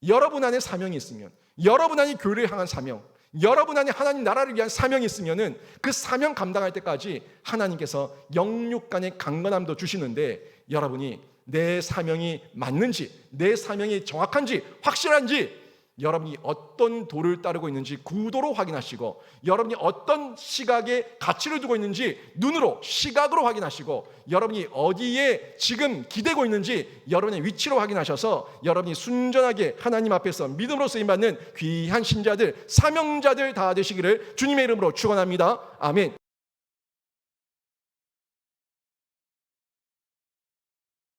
여러분 안에 사명이 있으면, 여러분 안에 교회를 향한 사명, 여러분 안에 하나님 나라를 위한 사명이 있으면은 그 사명 감당할 때까지 하나님께서 영육 간의 강건함도 주시는데, 여러분이 내 사명이 맞는지, 내 사명이 정확한지, 확실한지, 여러분이 어떤 도를 따르고 있는지 구도로 확인하시고, 여러분이 어떤 시각에 가치를 두고 있는지 눈으로, 시각으로 확인하시고, 여러분이 어디에 지금 기대고 있는지 여러분의 위치로 확인하셔서 여러분이 순전하게 하나님 앞에서 믿음으로 쓰임받는 귀한 신자들, 사명자들 다 되시기를 주님의 이름으로 축원합니다. 아멘.